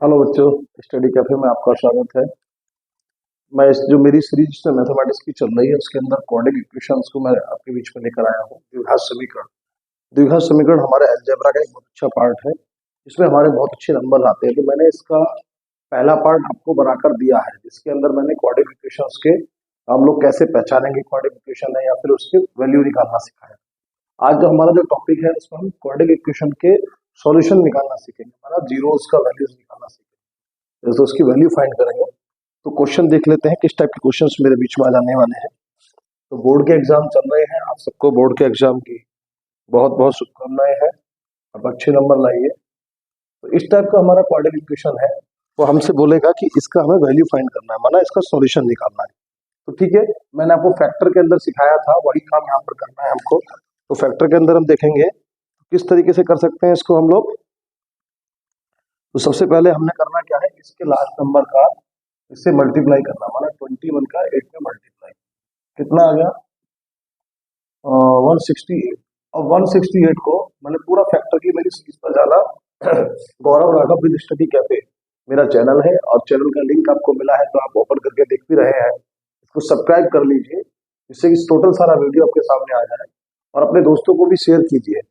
Hello बच्चों, study cafe में आपका स्वागत है। मैं इस जो मेरी सीरीज मैथमेटिक्स की चल रही है उसके अंदर क्वाड्रेटिक इक्वेशंस को मैं आपके बीच में लेकर आया हूँ। द्विघात समीकरण। द्विघात समीकरण हमारे अलजेब्रा का एक बहुत अच्छा पार्ट है। इसमें हमारे बहुत अच्छे नंबर आते हैं। तो मैंने इसका पहला पार्ट आपको बनाकर दिया है, जिसके अंदर मैंने क्वाड्रेटिक इक्वेशंस के हम लोग कैसे पहचानेंगे क्वाड्रेटिक इक्वेशन है या फिर उसके वैल्यू निकालना सिखाया। आज जो हमारा जो टॉपिक है उसमें हम क्वाड्रेटिक इक्वेशन के सॉल्यूशन निकालना सीखेंगे, मतलब जीरोस का वैल्यूज निकालना सीखेंगे, तो उसकी वैल्यू फाइंड करेंगे। तो क्वेश्चन देख लेते हैं किस टाइप के क्वेश्चंस मेरे बीच में आ जाने वाले हैं। तो बोर्ड के एग्जाम चल रहे हैं, आप सबको बोर्ड के एग्जाम की बहुत बहुत शुभकामनाएं हैं। आप अच्छे नंबर लाइए। तो इस टाइप का हमारा क्वाड्रेटिक इक्वेशन है। वो हमसे बोलेगा कि इसका हमें वैल्यू फाइंड करना है, माना इसका सॉल्यूशन निकालना है। तो ठीक है, मैंने आपको फैक्टर के अंदर सिखाया था, वही काम यहाँ पर करना है हमको। तो फैक्टर के अंदर हम देखेंगे किस तरीके से कर सकते हैं इसको हम लोग। तो सबसे पहले हमने करना क्या है, इसके लास्ट नंबर का इससे मल्टीप्लाई करना, माना 21 का 8 में मल्टीप्लाई कितना आ गया 168। और 168 को मैंने पूरा फैक्टर की मेरी सीरीज पर डाला। गौरव राघव विद स्टडी कैफे मेरा चैनल है और चैनल का लिंक आपको मिला है, तो आप ओपन करके देख भी रहे हैं। इसको सब्सक्राइब कर लीजिए, जिससे कि टोटल सारा वीडियो आपके सामने आ जाए, और अपने दोस्तों को भी शेयर कीजिए।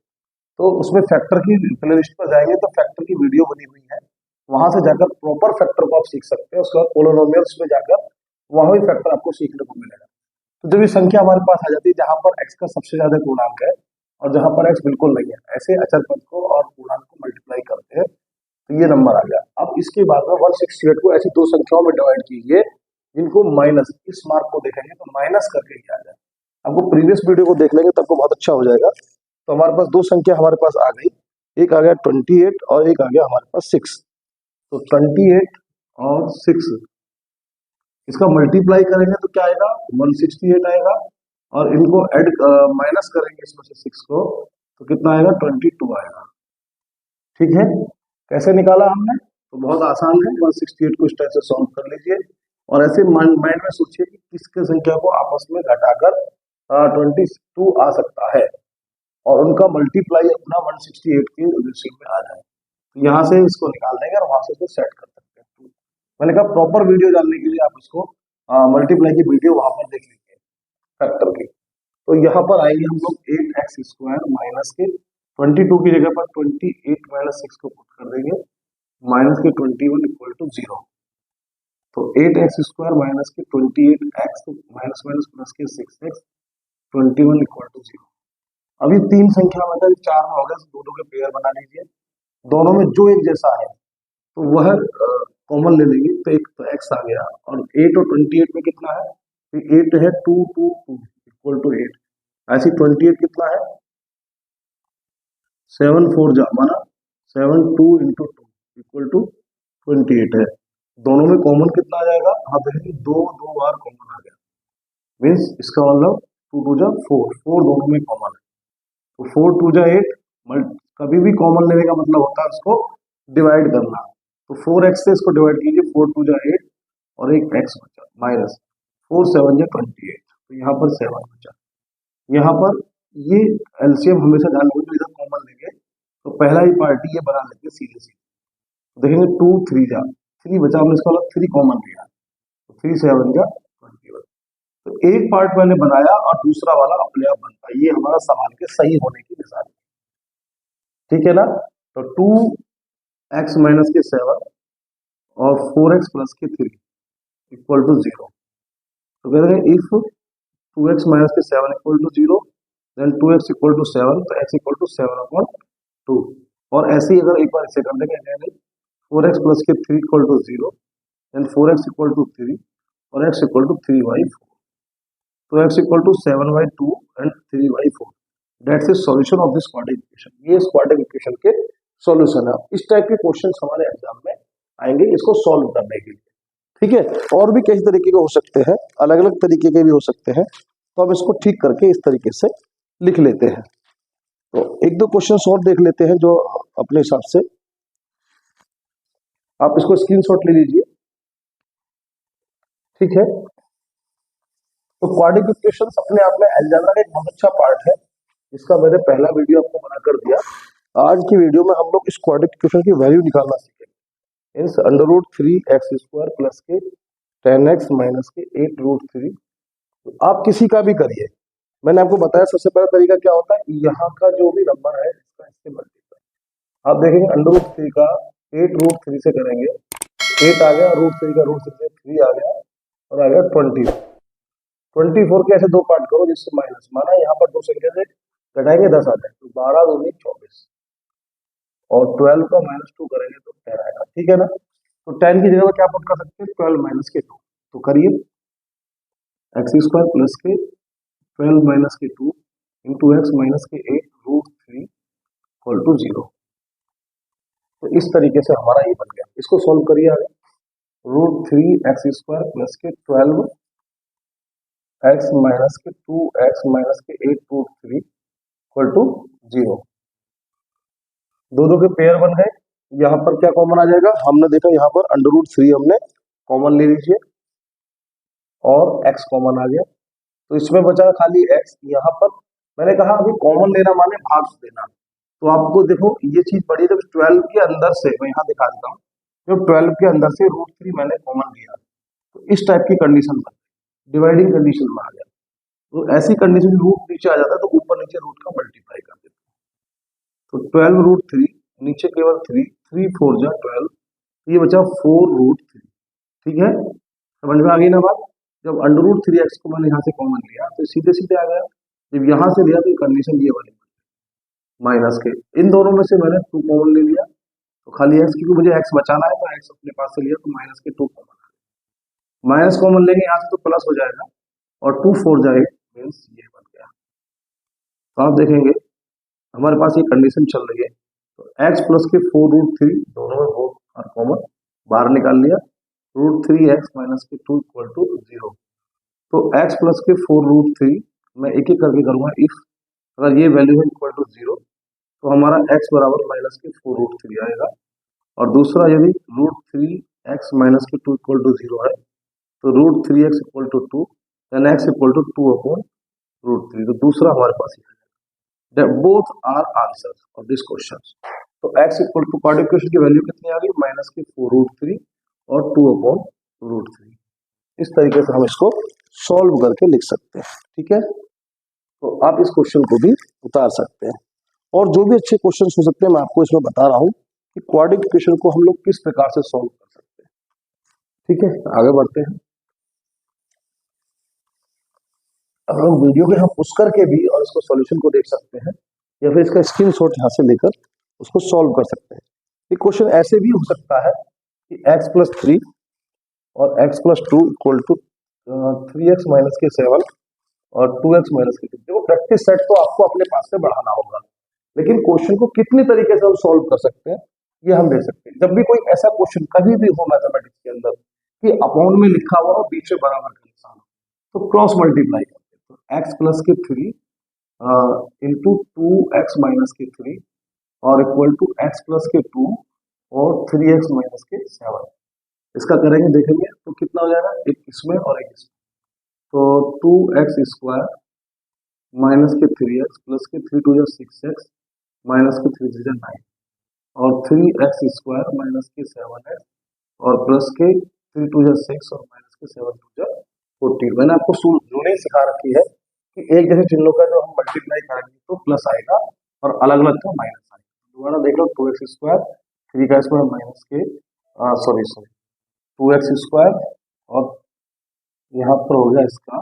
तो उसमें फैक्टर की प्लेलिस्ट पर जाएंगे तो फैक्टर की वीडियो बनी हुई है, वहां से जाकर प्रॉपर फैक्टर को आप सीख सकते हैं। उसके बाद पोलिनोमियल्स में जाकर वहां भी फैक्टर आपको सीखने को मिलेगा। तो जब ये संख्या हमारे पास आ जाती है जहां पर x का सबसे ज्यादा पूर्णांक है और जहां पर x बिल्कुल नहीं है, ऐसे अचर पद को और पूर्णांक को मल्टीप्लाई करते हैं, तो ये नंबर आ गया। अब इसके बाद में 168 को ऐसी दो संख्याओं में डिवाइड कीजिए जिनको माइनस, इस मार्क को देखेंगे तो माइनस करके ही आ जाए। आपको प्रीवियस वीडियो को देख लेंगे तो आपको बहुत अच्छा हो जाएगा। तो हमारे पास दो संख्या हमारे पास आ गई, एक आ गया 28 और एक आ गया हमारे पास 6। तो 28 और 6 इसका मल्टीप्लाई करेंगे तो क्या आएगा 168 आएगा, और इनको ऐड माइनस करेंगे इसमें से 6 को, तो कितना आएगा 22 आएगा। ठीक है, कैसे निकाला हमने, तो बहुत आसान है। 168 को इस टाइप से सॉल्व कर लीजिए और ऐसे माइंड में सोचिए कि किसके संख्या को आपस में घटाकर 22 आ सकता है और उनका मल्टीप्लाई अपना 168 के रेशियो में आ जाए। तो यहाँ से इसको निकाल देंगे और वहां से इसको सेट कर सकते हैं। मैंने कहा प्रॉपर वीडियो जानने के लिए आप इसको मल्टीप्लाई की वीडियो वहां पर देख लीजिए फैक्टर की। तो यहाँ पर आएंगे हम लोग 8x² माइनस के 22 की जगह पर 28 माइनस 6 को पुट कर देंगे, माइनस के 21 इक्वल टू 0। तो 8x² माइनस के 28x माइनस माइनस प्लस के 6x 21 इक्वल टू 0। अभी तीन संख्या मतलब 4 में होगा, दोनों के पेयर बना लीजिए। दोनों में जो एक जैसा है तो वह कॉमन ले लेंगे, तो एक तो x आ गया, और 8 और 28 में कितना है, तो 8 है 2 2 2 इक्वल टू 8। ऐसी 28 कितना है 7 4 जा माना 7 2 इंटू 2 इक्वल टू 28 है। दोनों में कॉमन कितना आ जाएगा, हाँ देखिए 2 2 बार कॉमन आ गया, मीन्स इसका मतलब 2 2 जा 4 4 दोनों में कॉमन है। तो 4 2 जा 8, कभी भी कॉमन लेने का मतलब होता है उसको डिवाइड करना। तो 4x से इसको डिवाइड कीजिए, 4 2 जा 8 और एक x बचा माइनस 4 7 जा 28, तो यहाँ पर 7 बचा। यहाँ पर ये एलसीएम हमेशा ध्यान रखिए, इधर कॉमन लेंगे तो पहला ही पार्टी ये बना लेंगे सीधे सीधे। देखेंगे 2 3 जा 3 बचा, हमने इसका मतलब 3 कॉमन लिया, तो 3 7 जा 21। तो एक पार्ट मैंने बनाया और दूसरा वाला अपने आप बनता है। ये हमारा सवाल के सही होने की निशानी, ठीक है ना। तो 2x माइनस के 7 और 4x प्लस के 3 इक्वल टू 0। तो कहते हैं इफ 2x माइनस के 7 equal to 0 then 2x equal to 7, तो x इक्वल टू 7/2। और ऐसे ही अगर एक बार इसे कर देंगे 4x प्लस के 3 equal to 0 then 4x equal to 3 और x इक्वल टू 3/4। तो x equal to 7/2 and 3/4, that's the solution of this quadratic equation. ये इस क्वाड्रेटिक इक्वेशन के सॉल्यूशन है। इस टाइप के क्वेश्चंस हमारे एग्जाम में आएंगे इसको सॉल्व करने के लिए, ठीक है। और भी कई तरीके के हो सकते हैं, अलग अलग तरीके के भी हो सकते हैं, तो हम इसको ठीक करके इस तरीके से लिख लेते हैं। तो एक दो क्वेश्चन और देख लेते हैं जो अपने हिसाब से, आप इसको स्क्रीनशॉट ले लीजिए, ठीक है। तो क्वाड्रेटिक इक्वेशंस अपने आप में अलजेब्रा का एक बहुत अच्छा पार्ट है, जिसका मैंने पहला वीडियो आपको बना कर दिया। आज की वीडियो में हम लोग इस क्वाड्रेटिक इक्वेशन की वैल्यू निकालना सीखेंगे। Means under root 3x² plus के 10x माइनस के 8√3। आप किसी का भी करिए, मैंने आपको बताया सबसे पहला तरीका क्या होता है, यहाँ का जो भी नंबर है इसका इससे मल्टीप्लाई। आप देखेंगे अंडर रूट 3 का 8√3 से करेंगे, 8 आ गया, √3 का √3 से 3 आ गया और आ गया 24। 24 के ऐसे दो पार्ट करो जिससे माइनस, माना यहाँ पर दो संख्या से घटाएंगे 10 आ जाए, तो 12 दूनी 24 और 12 का -2 करेंगे तो 10 आएगा, ठीक है ना। तो 10 की जगह क्या पुट कर सकते हैं, 12 माइनस के 2। तो करिए x² प्लस के 12 माइनस के 2 इंटू एक्स माइनस के 8√3 इक्वल टू 0। तो इस तरीके से हमारा ये बन गया। इसको सॉल्व करिए आगे, √3x² प्लस के 12 x माइनस के 2x माइनस के 8√3 इक्वल टू 0। दो दो के पेयर बन गए। यहाँ पर क्या कॉमन आ जाएगा, हमने देखा यहाँ पर अंडर रूट 3 हमने कॉमन ले लीजिए और x कॉमन आ गया, तो इसमें बचा खाली x। यहाँ पर मैंने कहा अभी कॉमन लेना माने भाग देना, तो आपको देखो ये चीज पड़ी जब 12 के अंदर से, मैं यहाँ दिखा देता हूँ, जब 12 के अंदर से √3 मैंने कॉमन लिया तो इस टाइप की कंडीशन बन, डिवाइडिंग कंडीशन में आ गया। तो ऐसी कंडीशन रूट नीचे आ जाता है तो ऊपर नीचे रूट का मल्टीप्लाई कर देते हैं। तो 12√3 नीचे केवल 3, 3 4 जा 12, ये बचा 4√3, ठीक है, समझ में आ गई ना बात। जब अंडर रूट 3x को मैंने यहाँ से कॉमन लिया तो सीधे सीधे आ गया, जब यहाँ से लिया तो कंडीशन ये वाली माइनस के, इन दोनों में से मैंने 2 कॉमन ले लिया तो खाली x, क्योंकि मुझे x बचाना है तो x अपने पास से लिया तो माइनस के 2 कॉमन, माइनस कॉमन लेंगे यहाँ से तो प्लस हो जाएगा और 2 4 जाए मीन्स ये बन गया। तो आप देखेंगे हमारे पास ये कंडीशन चल रही है, तो x प्लस के 4√3 दोनों में वो और कॉमन बाहर निकाल लिया, √3x माइनस के 2 इक्वल टू 0। तो x प्लस के 4√3 मैं एक एक करके करूंगा, इफ अगर ये वैल्यू है इक्वल टू 0 तो हमारा x बराबर माइनस के 4√3 आएगा, और दूसरा यदि √3x माइनस के 2 इक्वल टू 0 है तो √3x equal to 2 then x equal to 2/√3। तो दूसरा हमारे पास है, both are answer of this question. तो x equal to part equation की वैल्यू कितनी आ गई, माइनस के 4√3 और 2/√3। इस तरीके से हम इसको सॉल्व करके लिख सकते हैं, ठीक है। तो आप इस क्वेश्चन को भी उतार सकते हैं, और जो भी अच्छे क्वेश्चन हो सकते हैं मैं आपको इसमें बता रहा हूँ कि क्वाड्रेटिक इक्वेशन को हम लोग किस प्रकार से सॉल्व कर सकते हैं, ठीक है। आगे बढ़ते हैं, अब हम वीडियो में हम पुश करके भी और इसको सॉल्यूशन को देख सकते हैं, या फिर इसका स्क्रीनशॉट यहाँ से लेकर उसको सॉल्व कर सकते हैं। ये क्वेश्चन ऐसे भी हो सकता है कि x+3 और x+2 equal to 3x minus के 7 और 2x माइनस के 2। देखो प्रैक्टिस सेट तो आपको अपने पास से बढ़ाना होगा, लेकिन क्वेश्चन को कितनी तरीके से हम सॉल्व कर सकते हैं ये हम देख सकते हैं। जब भी कोई ऐसा क्वेश्चन कभी भी हो मैथमेटिक्स के अंदर कि अपॉन में लिखा हुआ हो, बीच में बराबर का निशान हो, तो क्रॉस मल्टीप्लाई करते हैं। तो x प्लस के 3 इंटू 2x माइनस के 3 और इक्वल टू x प्लस के 2 और 3x माइनस के 7। इसका करेंगे देखेंगे तो कितना हो जाएगा, एक इसमें और एक इसमें, तो 2x² माइनस के 3x प्लस के 3 2 6x माइनस के 3 3 9 और 3x² माइनस के 7x और प्लस के 3 2 6 और माइनस के 7 2 14। मैंने आपको यूनिट सिखा रखी है कि एक जैसे चिन्हों का जो हम मल्टीप्लाई करेंगे तो प्लस आएगा और अलग अलग का माइनस आएगा। दोबारा देख लो, 2x² 3 का स्क्वायर माइनस के सॉरी 2x² और यहाँ पर हो गया इसका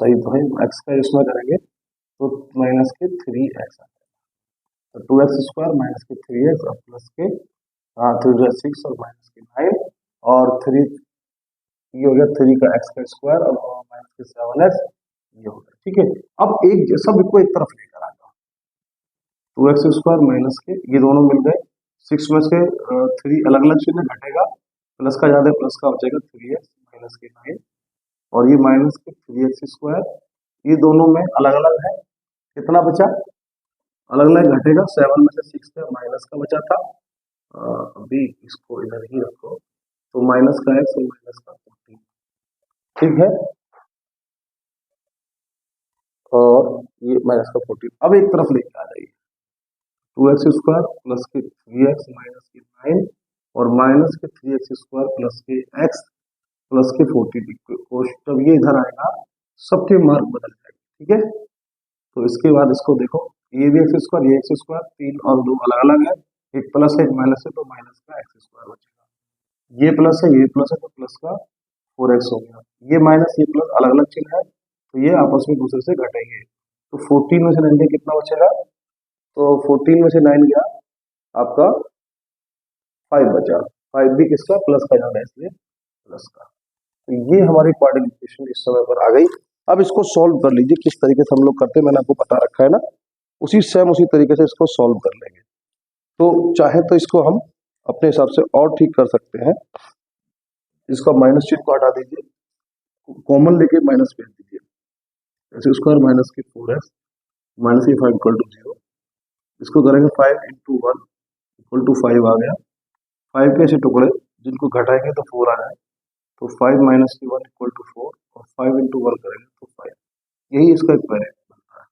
सही तो है, x का इसमें करेंगे तो माइनस के 3x, तो 2x² माइनस के 3x और प्लस के 3 6 और माइनस के 9 और 3 ये हो गया 3 का x का स्क्वायर और माइनस के 7x ये हो गया, ठीक है। अब एक सब को एक तरफ लेकर आ जाओ, 2x² माइनस के ये दोनों मिल गए, 6 में से 3 अलग अलग चिन्ह घटेगा, प्लस का ज्यादा प्लस का बचेगा 3x माइनस के 9 और ये माइनस के 3x², ये दोनों में अलग अलग है, कितना बचा अलग अलग घटेगा, 7 में से 6 का माइनस का बचा था, अभी इसको इधर ही रखो, तो माइनस का x और माइनस का 14, ठीक है, और ये माइनस का 14 अब एक तरफ लेके आ जाइए, 2x² प्लस के 3x माइनस के 9 और माइनस के 3x² प्लस के x प्लस के 40 जब ये इधर आएगा सबके मार्क बदल जाएंगे, ठीक है। तो इसके बाद इसको देखो, ये भी x², ये x², 3 और 2 अलग अलग है, एक प्लस है एक माइनस है, तो माइनस का x² बचेगा। ये प्लस है ये प्लस है, तो प्लस का 4x हो गया। ये माइनस ये प्लस अलग अलग चिन्ह है, तो ये आपस में दूसरे से घटेंगे। तो 14 में से 9 कितना बचेगा, तो 14 में से 9 गया आपका 5 बचा। 5 भी किसका, प्लस का जाना है, इसलिए प्लस का। तो ये हमारी क्वाड्रेटिक इक्वेशन इस समय पर आ गई। अब इसको सॉल्व कर लीजिए, किस तरीके से हम लोग करते हैं मैंने आपको बता रखा है ना, उसी तरीके से इसको सॉल्व कर लेंगे। तो चाहे तो इसको हम अपने हिसाब से और ठीक कर सकते हैं। इसका माइनस चिन्ह को हटा दीजिए, कॉमन लेके माइनस भेज दीजिए। x² माइनस के 4x माइनस के 5 इक्वल टू 0। इसको करेंगे 5 इंटू 1 इक्वल टू 5 आ गया। 5 के ऐसे टुकड़े जिनको घटाएंगे तो 4 आ जाए, तो 5 माइनस के 1 इक्वल टू 4 और 5 इंटू 1 करेंगे तो 5। यही इसका एक वेरिएबल बनता है।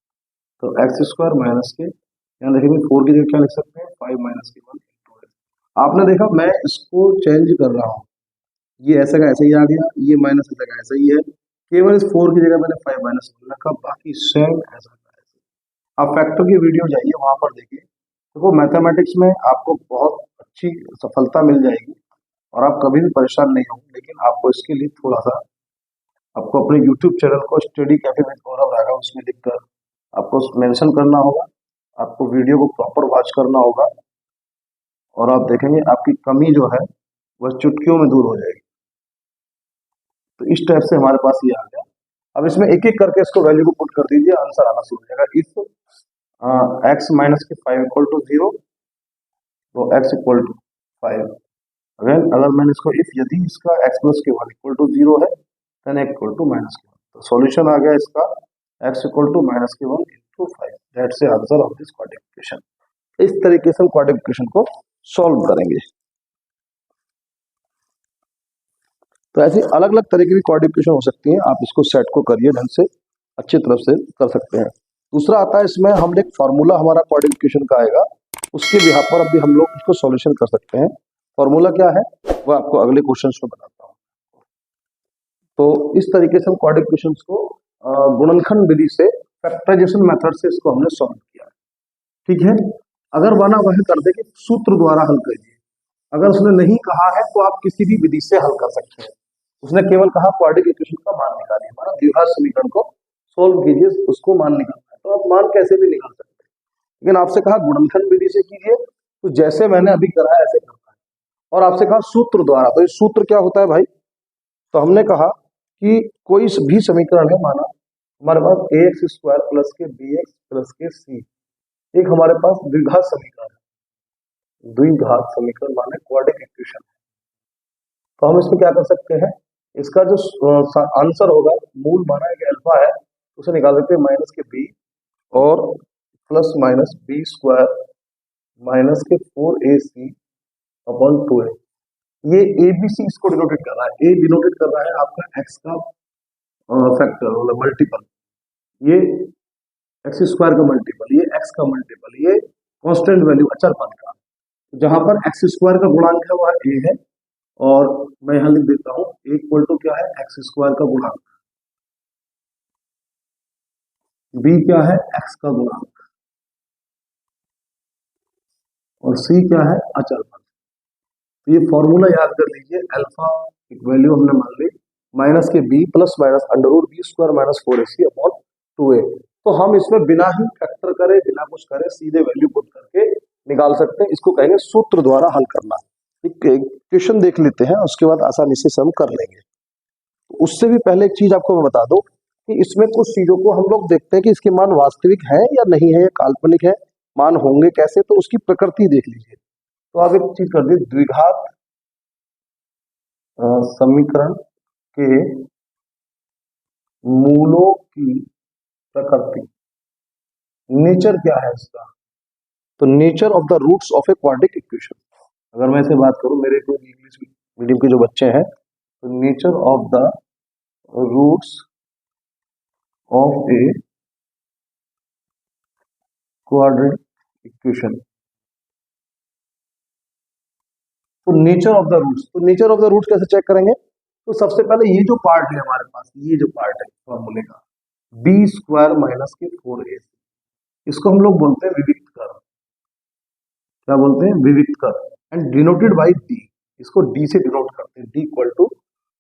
तो x² माइनस के, यहाँ देखेंगे 4 की जगह क्या लिख सकते हैं, 5 माइनस के 1 इंटू x। आपने देखा मैं इसको चेंज कर रहा हूँ, ये ऐसे का ऐसे ही आ गया, ये माइनस ऐसा का ऐसा ही है, केवल इस 4 की जगह मैंने 5 माइनस रखा, बाकी सेम ऐसा का ऐसा। आप फैक्टर की वीडियो जाइए, वहां पर देखिए, तो वो मैथमेटिक्स में आपको बहुत अच्छी सफलता मिल जाएगी और आप कभी भी परेशान नहीं होंगे। लेकिन आपको इसके लिए थोड़ा सा आपको अपने YouTube चैनल को स्टडी कैफे विद गौरव राघव उसमें लिखकर आपको मेंशन करना होगा, आपको वीडियो को प्रॉपर वॉच करना होगा और आप देखेंगे आपकी कमी जो है वह चुटकियों में दूर हो जाएगी। तो इस टाइप से हमारे पास ये आ गया। अब इसमें एक एक करके इसको वैल्यू को पुट कर दीजिए, आंसर आना शुरू हो जाएगा। इफ x माइनस के 5 इक्वल टू 0, तो x इक्वल टू 5। अगर मैंने इसको इफ यदि इसका x प्लस के 1 इक्वल टू 0 है, then x equal to minus के 1। तो सॉल्यूशन आ गया इसका x इक्वल टू माइनस के 1 into 5। That's the answer of this quadratic equation. इस तरीके से हम क्वाड्रेटिक इक्वेशन को सॉल्व करेंगे। तो ऐसी अलग अलग तरह की भी क्वाड्रेटिक इक्वेशन हो सकती हैं, आप इसको सेट को करिए ढंग से, अच्छी तरफ से कर सकते हैं। दूसरा आता है इसमें हम एक फार्मूला हमारा क्वाड्रेटिक इक्वेशन का आएगा, उसके बिहाफ पर अभी हम लोग इसको सॉल्यूशन कर सकते हैं। फार्मूला क्या है वो आपको अगले क्वेश्चन में बताता हूँ। तो इस तरीके से हम क्वाड्रेटिक इक्वेशंस को गुणनखंड विधि से, फैक्टराइजेशन मेथड से इसको हमने सॉल्व किया, ठीक है। अगर माना वह कर दे कि सूत्र द्वारा हल करिए, अगर उसने नहीं कहा है तो आप किसी भी विधि से हल कर सकते हैं। उसने केवल कहा क्वाड्रेटिक इक्वेशन का मान निकालिए, हमारा द्विघात समीकरण को सोल्व कीजिए, उसको मान निकालना है, तो आप मान कैसे भी निकाल सकते हैं। लेकिन आपसे कहा गुणनखंड विधि से कीजिए, तो जैसे मैंने अभी कराया ऐसे करना है। और आपसे कहा सूत्र द्वारा, तो ये सूत्र क्या होता है भाई, तो हमने कहा कि कोई भी समीकरण है, माना हमारे पास ax² प्लस के bx प्लस के c, एक हमारे पास द्विघात समीकरण है। द्विघात समीकरण माने क्वाड्रेटिक इक्वेशन। तो हम इसमें क्या कर सकते हैं, इसका जो आंसर होगा, मूल माना एक अल्फा है, उसे निकाल सकते हैं माइनस के b और प्लस माइनस b² माइनस के 4ac अपॉन 2a। ये ABC इसको डिनोटेट कर रहा है, a डिनोटेट कर रहा है आपका x का फैक्टर मतलब मल्टीपल, ये x² का मल्टीपल, ये x का मल्टीपल, ये कांस्टेंट वैल्यू अचर पद का। जहां पर x² का गुणांक है वह a है, और मैं यहां लिख देता हूं a इक्वल टू क्या है, x² का गुणांक, b क्या है, x का गुणांक, और c क्या है, अचर पद। तो ये फॉर्मूला याद कर लीजिए, अल्फा एक वैल्यू हमने मान ली माइनस के b plus minus √b² minus 4ac upon 2a। तो हम इसमें बिना ही फैक्टर करे, बिना कुछ करे, सीधे वैल्यू पुट करके निकाल सकते हैं। इसको कहेंगे सूत्र द्वारा हल करना। एक क्वेश्चन देख लेते हैं, उसके बाद आसानी से हम कर लेंगे। तो उससे भी पहले एक चीज आपको मैं बता दूं कि इसमें कुछ चीजों को हम लोग देखते हैं कि इसके मान वास्तविक है या नहीं है, या काल्पनिक है, मान होंगे कैसे, तो उसकी प्रकृति देख लीजिए। तो आप एक चीज कर दीजिए, द्विघात समीकरण के मूलों की प्रकृति, नेचर क्या है इसका, तो nature of the roots of a quadratic equation. अगर मैं इसे बात करूं, मेरे को इंग्लिश मीडियम के जो बच्चे हैं, तो nature of the roots of a quadratic equation, तो नेचर ऑफ द रूट्स, तो नेचर ऑफ द रूट्स कैसे चेक करेंगे? तो सबसे पहले ये जो पार्ट है हमारे पास, ये जो पार्ट है फॉर्मूले का, बी स्क्वायर माइनस के 4ac, इसको हम लोग बोलते हैं विविक्त कर। क्या बोलते हैं? विविक्त कर। एंड डिनोटेड बाई डी, इसको डी से डिनोट करते हैं, D equal to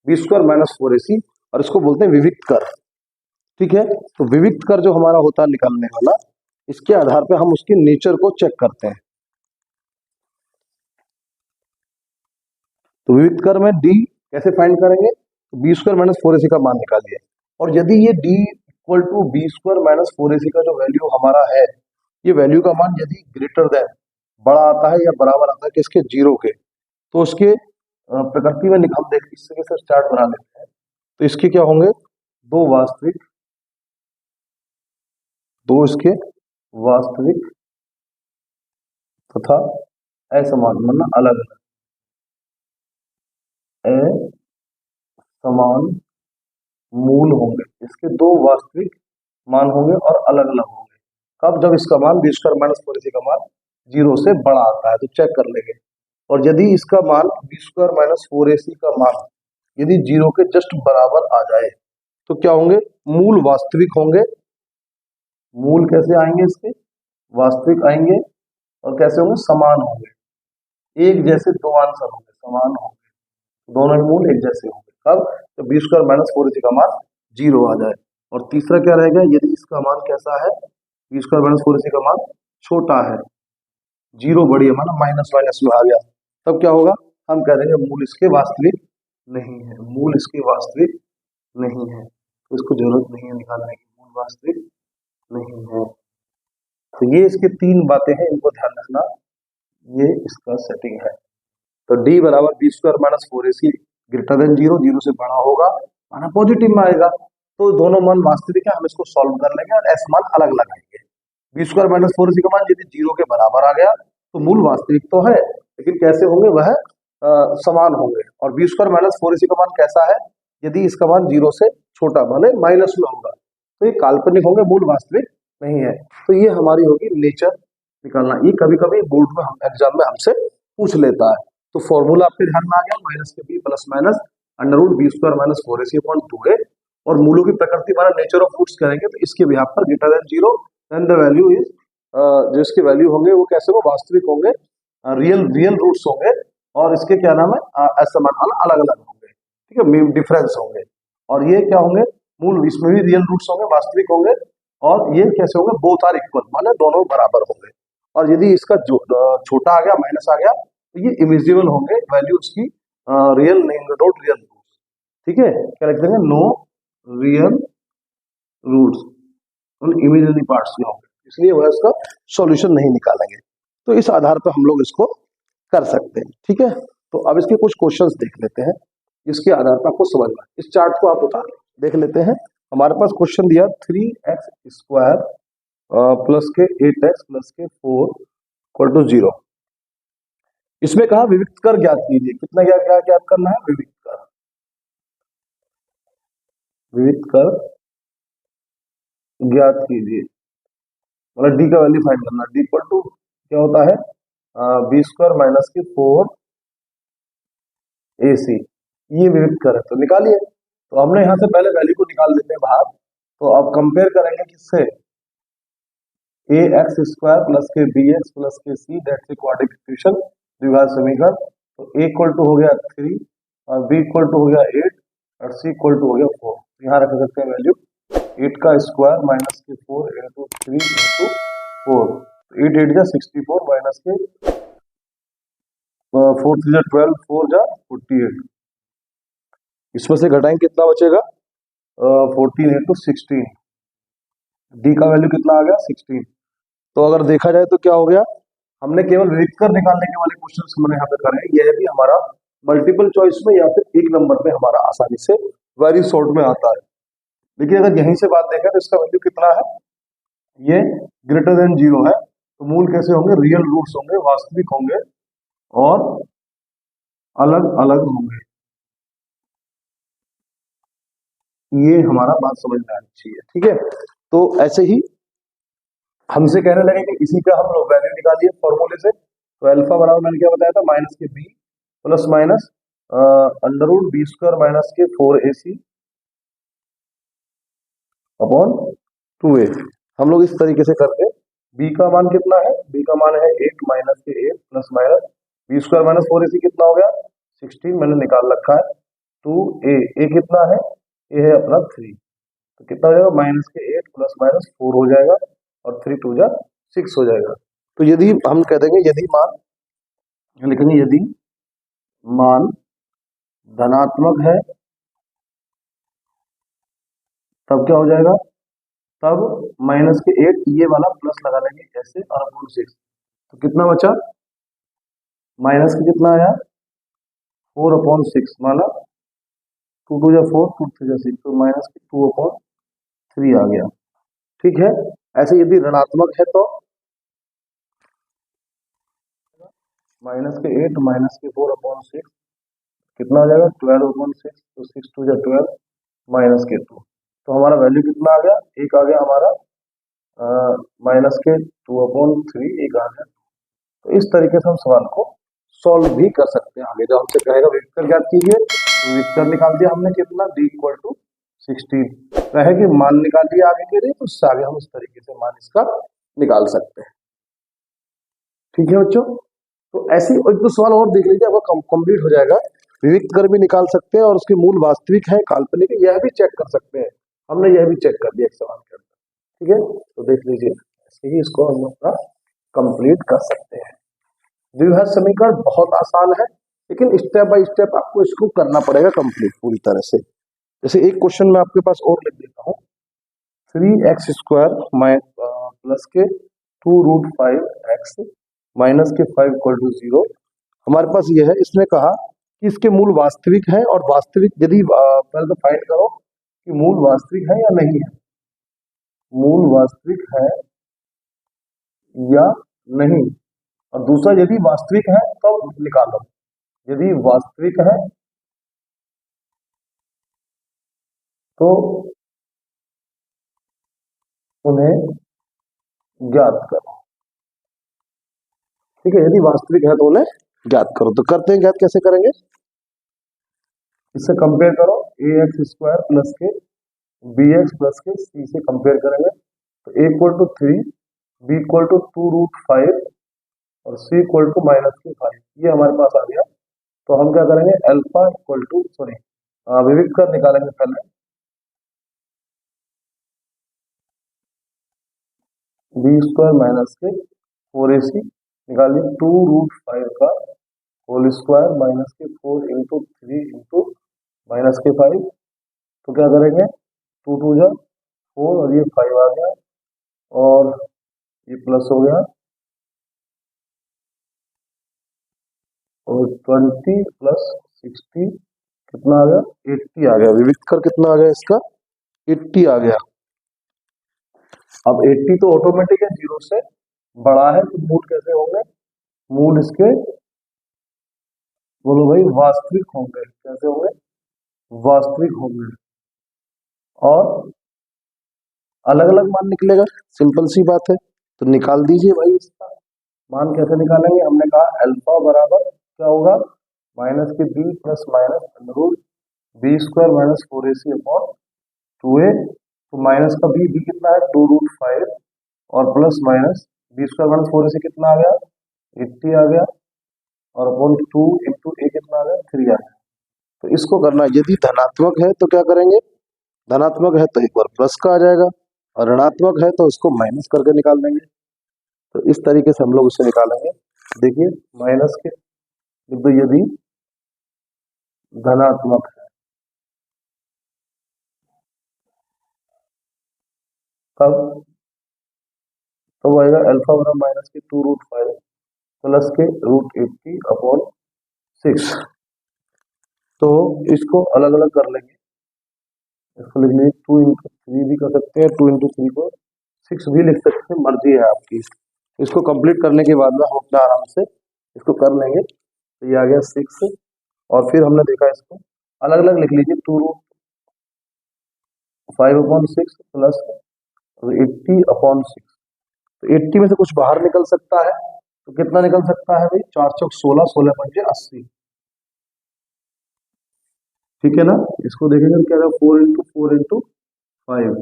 B square minus 4ac, और इसको बोलते हैं विविक्त कर। ठीक है, तो विविक्त कर जो हमारा होता है निकालने वाला, इसके आधार पे हम उसके नेचर को चेक करते हैं। तो विविक्त कर में डी कैसे फाइंड करेंगे? तो बी स्क्वायर माइनस 4ac का मान निकालिए, और यदि ये D equal to B square minus 4ac का जो वैल्यू हमारा है, ये वैल्यू का मान यदि ग्रेटर देन, बड़ा आता है या बराबर आता है किसके? जीरो के, तो उसके प्रकृति में हम देख इस तरीके से स्टार्ट बना लेते हैं। तो इसके क्या होंगे? दो वास्तविक, दो इसके वास्तविक तथा असमान, मतलब अलग अलग असमान मूल होंगे। इसके दो वास्तविक मान होंगे और अलग अलग होंगे। कब? जब इसका मान बी स्क्वायर माइनस 4ac का मान जीरो से बड़ा आता है, तो चेक कर लेंगे। और यदि इसका मान बी स्क्वायर माइनस 4ac का मान यदि जीरो के जस्ट बराबर आ जाए, तो क्या होंगे? मूल वास्तविक होंगे। मूल कैसे आएंगे इसके? वास्तविक आएंगे। और कैसे होंगे? समान होंगे। एक जैसे दो आंसर होंगे, समान होंगे, दोनों ही मूल एक जैसे होंगे। कब? जब बी स्क्वायर माइनस 4ac का मान जीरो आ जाए। और तीसरा क्या रहेगा? यदि इसका मान कैसा है? बी स्क्वायर माइनस 4ac का मान छोटा है, जीरो बड़ी है, माना माइनस माइनस में आ गया, तब क्या होगा? हम कह देंगे मूल इसके वास्तविक नहीं है, मूल इसके वास्तविक नहीं है, तो इसको जरूरत नहीं है निकालने की, मूल वास्तविक नहीं है। तो ये इसके तीन बातें हैं, इनको ध्यान रखना, ये इसका सेटिंग है। तो d बराबर B square minus 4ac greater than zero, zero से बड़ा होगा, माना पॉजिटिव में आएगा, तो दोनों मान वास्तविक है, हम इसको सॉल्व कर लेंगे और ऐसे मान अलग लगाएंगे। बी स्क्वायर माइनस 4ac का मान यदि जीरो के बराबर आ गया, तो मूल वास्तविक तो है, लेकिन कैसे होंगे? वह समान होंगे। और बी स्क्वायर माइनस 4ac का मान कैसा है? यदि इसका मान जीरो से छोटा, भले माइनस में होगा, तो ये काल्पनिक होंगे, मूल वास्तविक नहीं है। तो ये हमारी होगी नेचर निकालना। ये कभी कभी बोर्ड में एग्जाम में हमसे पूछ लेता है। तो फॉर्मूला आपके ध्यान में आ गया, माइनस के B plus minus under root B square minus 4ac upon 2a, और मूलों की प्रकृति हमारा नेचर ऑफ रूट्स करेंगे, तो इसके बिहाफ पर greater than zero, then the value is, जो इसके वैल्यू होंगे वो कैसे हो? वास्तविक होंगे, रियल रियल रूट्स होंगे, और इसके क्या नाम है? असमान, अलग अलग होंगे। ठीक है, डिफरेंस होंगे। और ये क्या होंगे? मूल, इसमें भी रियल रूट्स होंगे, वास्तविक होंगे, और ये कैसे होंगे? बोथ आर इक्वल, माने दोनों बराबर होंगे। और यदि इसका छोटा आ गया, माइनस आ गया, तो ये इमिजिबल होंगे, वैल्यू उसकी रियल नहीं होंगे, नॉट रियल रूट्स। ठीक है, क्या लिख देंगे? No real roots, imaginary parts में होंगे, इसलिए वह इसका सॉल्यूशन नहीं निकालेंगे। तो इस आधार पर हम लोग इसको कर सकते हैं। ठीक है, तो अब इसके कुछ क्वेश्चंस देख लेते हैं, इसके आधार पर आपको समझना। इस चार्ट को आप उतार देख लेते हैं। हमारे पास क्वेश्चन दिया 3x स्क्वायर प्लस के 8x प्लस के 4 इक्वल टू 0। इसमें कहा विविक्त कर ज्ञात कीजिए। कितना क्या ज्ञात करना है? विविक्त कर, विविक्त कर ज्ञात कीजिए, मतलब डी का वैल्यू फाइंड करना। डी इक्वल टू क्या होता है? बी स्क्वायर माइनस के 4ac, ये विविक्त कर है, तो निकालिए। तो हमने यहाँ से पहले वैल्यू को निकाल देते हैं बाहर। तो अब कंपेयर करेंगे किससे? ए एक्स स्क्वायर प्लस के बी एक्स प्लस के सी, दैट्स ए क्वाड्रेटिक इक्वेशन, द्विघात समीकरण। तो ए इक्वल टू हो गया 3 और बी इक्वल टू हो गया 8 और सी इक्वल टू हो गया 4। यहाँ रख सकते हैं वैल्यू 8 का स्क्वायर माइनस के 4 इंटू 3 इंटू 4, 8 8 जा 64 माइनस के 4 3 जा 12, 4 जा 48। इसमें से घटाएंगे कितना बचेगा? 14 इंटू 16। डी का वैल्यू कितना आ गया? 16। तो अगर देखा जाए तो क्या हो गया? हमने केवल विविक्त कर निकालने के वाले क्वेश्चंस हमने यहाँ पे करे हैं। यह भी हमारा मल्टीपल चॉइस में या फिर एक नंबर में हमारा आसानी से वेरी शॉर्ट में आता है। लेकिन अगर यहीं से बात देखें तो इसका वैल्यू कितना है? ये ग्रेटर देन जीरो है, तो मूल कैसे होंगे? रियल रूट्स होंगे, वास्तविक होंगे और अलग अलग होंगे। ये हमारा बात समझ में आनी चाहिए। ठीक है, तो ऐसे ही हमसे कहने लगे कि इसी का हम लोग वैल्यू निकालिए फॉर्मूले से। तो अल्फा बराबर मैंने क्या बताया था? माइनस के B plus minus under root B square minus के 4ac अपॉन 2a। हम लोग इस तरीके से करके b का मान कितना है, b का मान है 8 माइनस के 8 plus minus B square minus 4ac कितना हो गया 16, मैंने निकाल रखा है 2a। a कितना है, a है अपना 3, तो कितना हो जाएगा माइनस के 8 प्लस माइनस 4 हो जाएगा और 3 2 जा 6 हो जाएगा। तो यदि हम कह देंगे यदि मान लिखेंगे यदि मान धनात्मक है तब क्या हो जाएगा, तब माइनस के 8 ये वाला प्लस लगा लेंगे ऐसे और अपॉन 6, तो कितना बचा माइनस के कितना आया 4 अपॉन 6 माना 2 2 जा 4 2 3 जा 6, तो माइनस के 2 अपॉन 3 आ गया। ठीक है, ऐसे यदि ऋणात्मक है तो माइनस के 8 माइनस के 4 अपॉन 6 कितना आ जाएगा 12 अपॉन 6, तो 6 2 जा 12 माइनस के 2, तो हमारा वैल्यू कितना आ गया, एक आ गया हमारा माइनस के 2 अपॉन 3 एक आ गया। तो इस तरीके से हम सवाल को सॉल्व भी कर सकते हैं। आगे जब हमसे कहेगा वेक्टर ज्ञात कीजिए तो वेक्टर निकाल दिया हमने कितना d इक्वल टू 16, कहेगी मान निकाल दिया आगे के लिए, तो उससे आगे हम इस तरीके से मान इसका निकाल सकते हैं। ठीक है बच्चों, तो ऐसे एक दो सवाल और देख लीजिए, आपका कंप्लीट हो जाएगा। विविक्त कर भी निकाल सकते हैं और उसके मूल वास्तविक है काल्पनिक है यह भी चेक कर सकते हैं। हमने यह भी चेक कर दिया एक सवाल के अंदर। ठीक है, तो देख लीजिए ऐसे ही इसको हम अपना कंप्लीट कर सकते हैं। द्विघात समीकरण बहुत आसान है, लेकिन स्टेप बाय स्टेप आपको इसको करना पड़ेगा कंप्लीट पूरी तरह से। जैसे एक क्वेश्चन में आपके पास और लिख देता हूँ, 3x स्क्वायर प्लस के 2 रूट 5x माइनस के 5 इक्वल टू 0 हमारे पास ये है। इसने कहा कि इसके मूल वास्तविक है और वास्तविक यदि पहले तो फाइंड करो कि मूल वास्तविक है या नहीं है, मूल वास्तविक है या नहीं, और दूसरा यदि वास्तविक है तो निकालो, यदि वास्तविक है तो उन्हें ज्ञात करो। ठीक है, यदि वास्तविक है तो उन्हें ज्ञात करो। तो करते हैं, ज्ञात कैसे करेंगे, इससे कंपेयर करो ए एक्स स्क्वायर प्लस के बी एक्स प्लस के सी से कंपेयर करेंगे, तो A equal to 3 B equal to 2 root 5 और सी इक्वल टू माइनस के 5, ये हमारे पास आ गया। तो हम क्या करेंगे अल्फा इक्वल टू सॉरी विविक्त कर निकालेंगे पहले, बी स्क्वायर माइनस के 4ac निकालिए 2 रूट 5 का होल स्क्वायर माइनस के 4 इंटू 3 इंटू माइनस के 5, तो क्या करेंगे 2 2 जा 4 और ये 5 आ गया और ये प्लस हो गया और 20 प्लस 60 कितना आ गया 80 आ गया। विविक्त कर कितना आ गया इसका 80 आ गया। अब 80 तो ऑटोमेटिक है, 0 से बड़ा है, तो मूल कैसे होंगे, मूल इसके बोलो भाई वास्तविक होंगे। कैसे होंगे, वास्तविक होंगे और अलग अलग मान निकलेगा, सिंपल सी बात है। तो निकाल दीजिए भाई इसका मान। कैसे निकालेंगे, हमने कहा अल्फा बराबर क्या होगा माइनस के B plus minus under root B square minus 4ac upon 2a, तो माइनस का बी कितना है 2 रूट 5 और plus minus B square minus 4ac कितना आ गया 80 आ गया और अपॉन 2 इंटू ए कितना आ गया 3 आ गया। तो इसको करना है, यदि धनात्मक है तो क्या करेंगे, धनात्मक है तो एक बार प्लस का आ जाएगा और ऋणात्मक है तो उसको माइनस करके निकाल देंगे। तो इस तरीके से हम लोग इसे निकालेंगे। देखिए माइनस के तो यदि धनात्मक है तब तो आएगा अल्फा बराबर माइनस के 2 रूट 5 प्लस के रूट 80 अपॉन 6। तो इसको अलग अलग कर लेंगे, इसको लिख लीजिए 2 इंटू 3 भी कर सकते हैं, 2 इंटू 3 को 6 भी लिख सकते हैं, मर्जी है आपकी। इसको कंप्लीट करने के बाद में हम अपना आराम से इसको कर लेंगे। तो ये आ गया 6 और फिर हमने देखा इसको अलग अलग लिख लीजिए 2 रूट 5 अपॉन 6 प्लस 80 अपॉन 6। तो 80 में से कुछ बाहर निकल सकता है, तो कितना निकल सकता है भाई 4 चौक 16 16 पंजे 80, ठीक है ना। इसको देखेंगे क्या होगा, 4 × 4 × 5,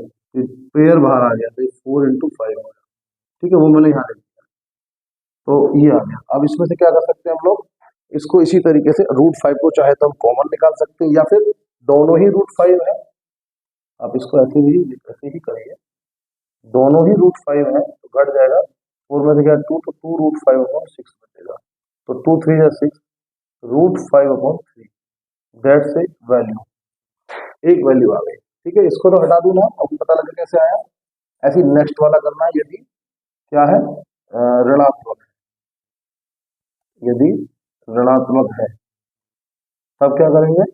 पेयर बाहर आ गया, तो 4 × 5 होगा। ठीक है, वो मैंने यहाँ लिख दिया, तो ये आ गया। अब इसमें से क्या कर सकते हैं हम लोग, इसको इसी तरीके से √5 को चाहे तो हम कॉमन निकाल सकते हैं, या फिर दोनों ही √5 है, आप इसको ऐसे ही करिए, दोनों ही √5 है तो घट जाएगा, 4 में से क्या 2, तो 2 √5/6 बचेगा, तो 2 3 या 6, √5/3, दैट्स ए वैल्यू, एक वैल्यू आ गई। ठीक है, इसको तो हटा दूं ना, अब पता लगे कैसे आया। ऐसे नेक्स्ट वाला करना है, यदि क्या है ऋणात्मक है, यदि ऋणात्मक है तब क्या करेंगे,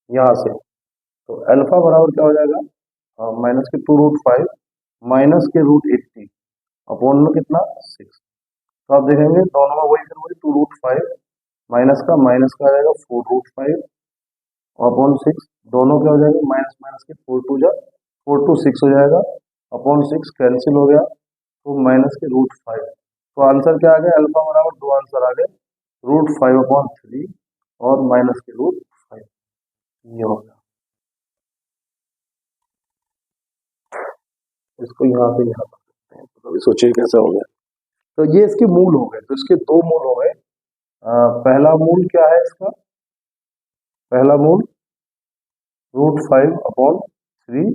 यहाँ से तो अल्फा बराबर क्या हो जाएगा, माइनस के 2 √5 माइनस के √80 अपॉन में कितना 6, तो आप देखेंगे दोनों में वही, फिर वही 2 √5 माइनस का आ जाएगा 4 √5 अपॉन 6, दोनों क्या हो जाएगा, माइनस माइनस के 4 2 6 हो जाएगा, अपॉन 6 कैंसिल हो गया, तो माइनस के √5, तो आंसर क्या आ गया, अल्फा बराबर दो आंसर आ गए, √5/3 और माइनस के √5, ये हो गया। इसको यहाँ से यहाँ कर सकते हैं, तो अभी सोचिए कैसा हो गया। तो ये इसके मूल हो गए, तो इसके दो मूल हो गए। पहला मूल क्या है इसका, पहला मूल √5/3,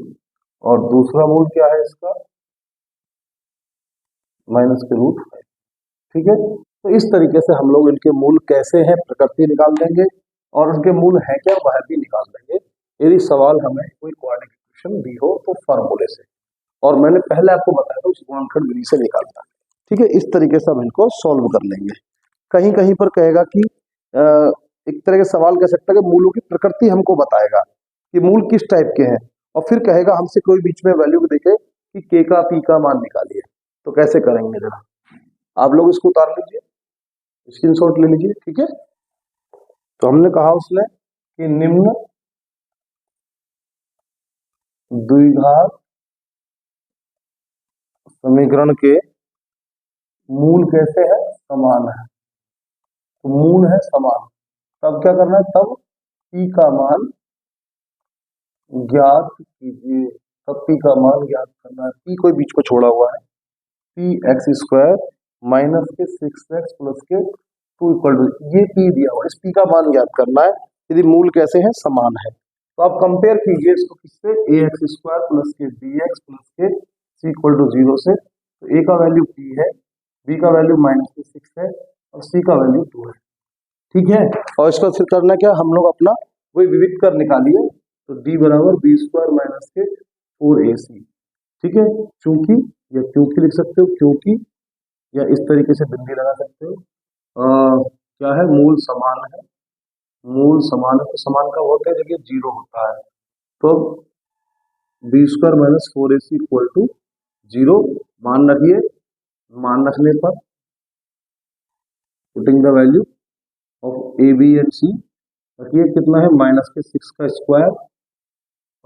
और दूसरा मूल क्या है इसका, माइनस के √5। ठीक है, तो इस तरीके से हम लोग इनके मूल कैसे हैं प्रकृति निकाल देंगे, और उनके मूल है क्या वह भी निकाल देंगे, यदि सवाल हमें कोई क्वाड्रेटिक इक्वेशन दी हो तो फॉर्मूले से, और मैंने पहले आपको बताया था उस गुणनखंड विधि से निकालना। ठीक है, इस तरीके से हम इनको सॉल्व कर लेंगे। कहीं कहीं पर कहेगा कि एक तरह के सवाल कह सकता है कि मूलों की प्रकृति हमको बताएगा कि मूल किस टाइप के हैं, और फिर कहेगा हमसे कोई बीच में वैल्यू देखे कि के का पी का मान निकालिए, तो कैसे करेंगे जरा आप लोग इसको उतार लीजिए, स्क्रीनशॉट ले लीजिए। ठीक है, तो हमने कहा उसने कि निम्न द्विघात समीकरण के मूल कैसे है, समान है, तो मूल है समान, तब क्या करना है, तब पी का मान ज्ञात कीजिए, तब पी का मान ज्ञात करना है। पी कोई बीच को छोड़ा हुआ है, px² माइनस के 6x प्लस के 2 = ये पी दिया हुआ, इस पी का मान ज्ञात करना है यदि मूल कैसे हैं, समान है। तो आप कंपेयर कीजिए इसको किससे, ax² प्लस के bx प्लस के c = 0 से, तो a का वैल्यू p है, b का वैल्यू -6 है, और c का वैल्यू 2 है। ठीक है, और इसको फिर करना क्या, हम लोग अपना वही विविध कर निकालिए, तो d बराबर b² माइनस के 4ac। ठीक है, चूंकि या क्योंकि लिख सकते हो, क्योंकि, या इस तरीके से बिंदी लगा सकते हो। क्या है, मूल समान है, मूल समान है, तो समान का होता है जब ये 0 होता है, तो b² माइनस 4ac = 0 मान रखिए, मान रखने पर putting the value of A B and C, रखिए कितना है, माइनस के 6 का स्क्वायर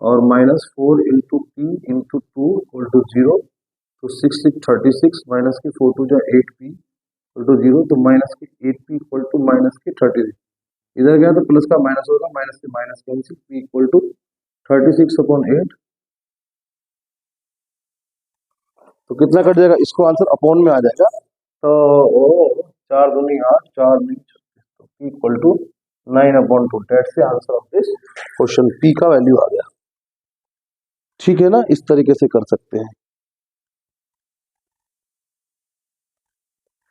और -4 × p × 2 = 0, तो 6 6 36 माइनस के 4 2 8p = 0, तो माइनस के 8p = माइनस के 36, इधर गया तो प्लस का माइनस होगा, माइनस से माइनस कैंसिल, p = 36/8, तो कितना कट जाएगा, इसको आंसर अपॉन में आ जाएगा, तो 4 दूनी 8 4 9 36, तो p = 9/2, that's the answer of this question, p का वैल्यू आ गया। ठीक है ना, इस तरीके से कर सकते हैं।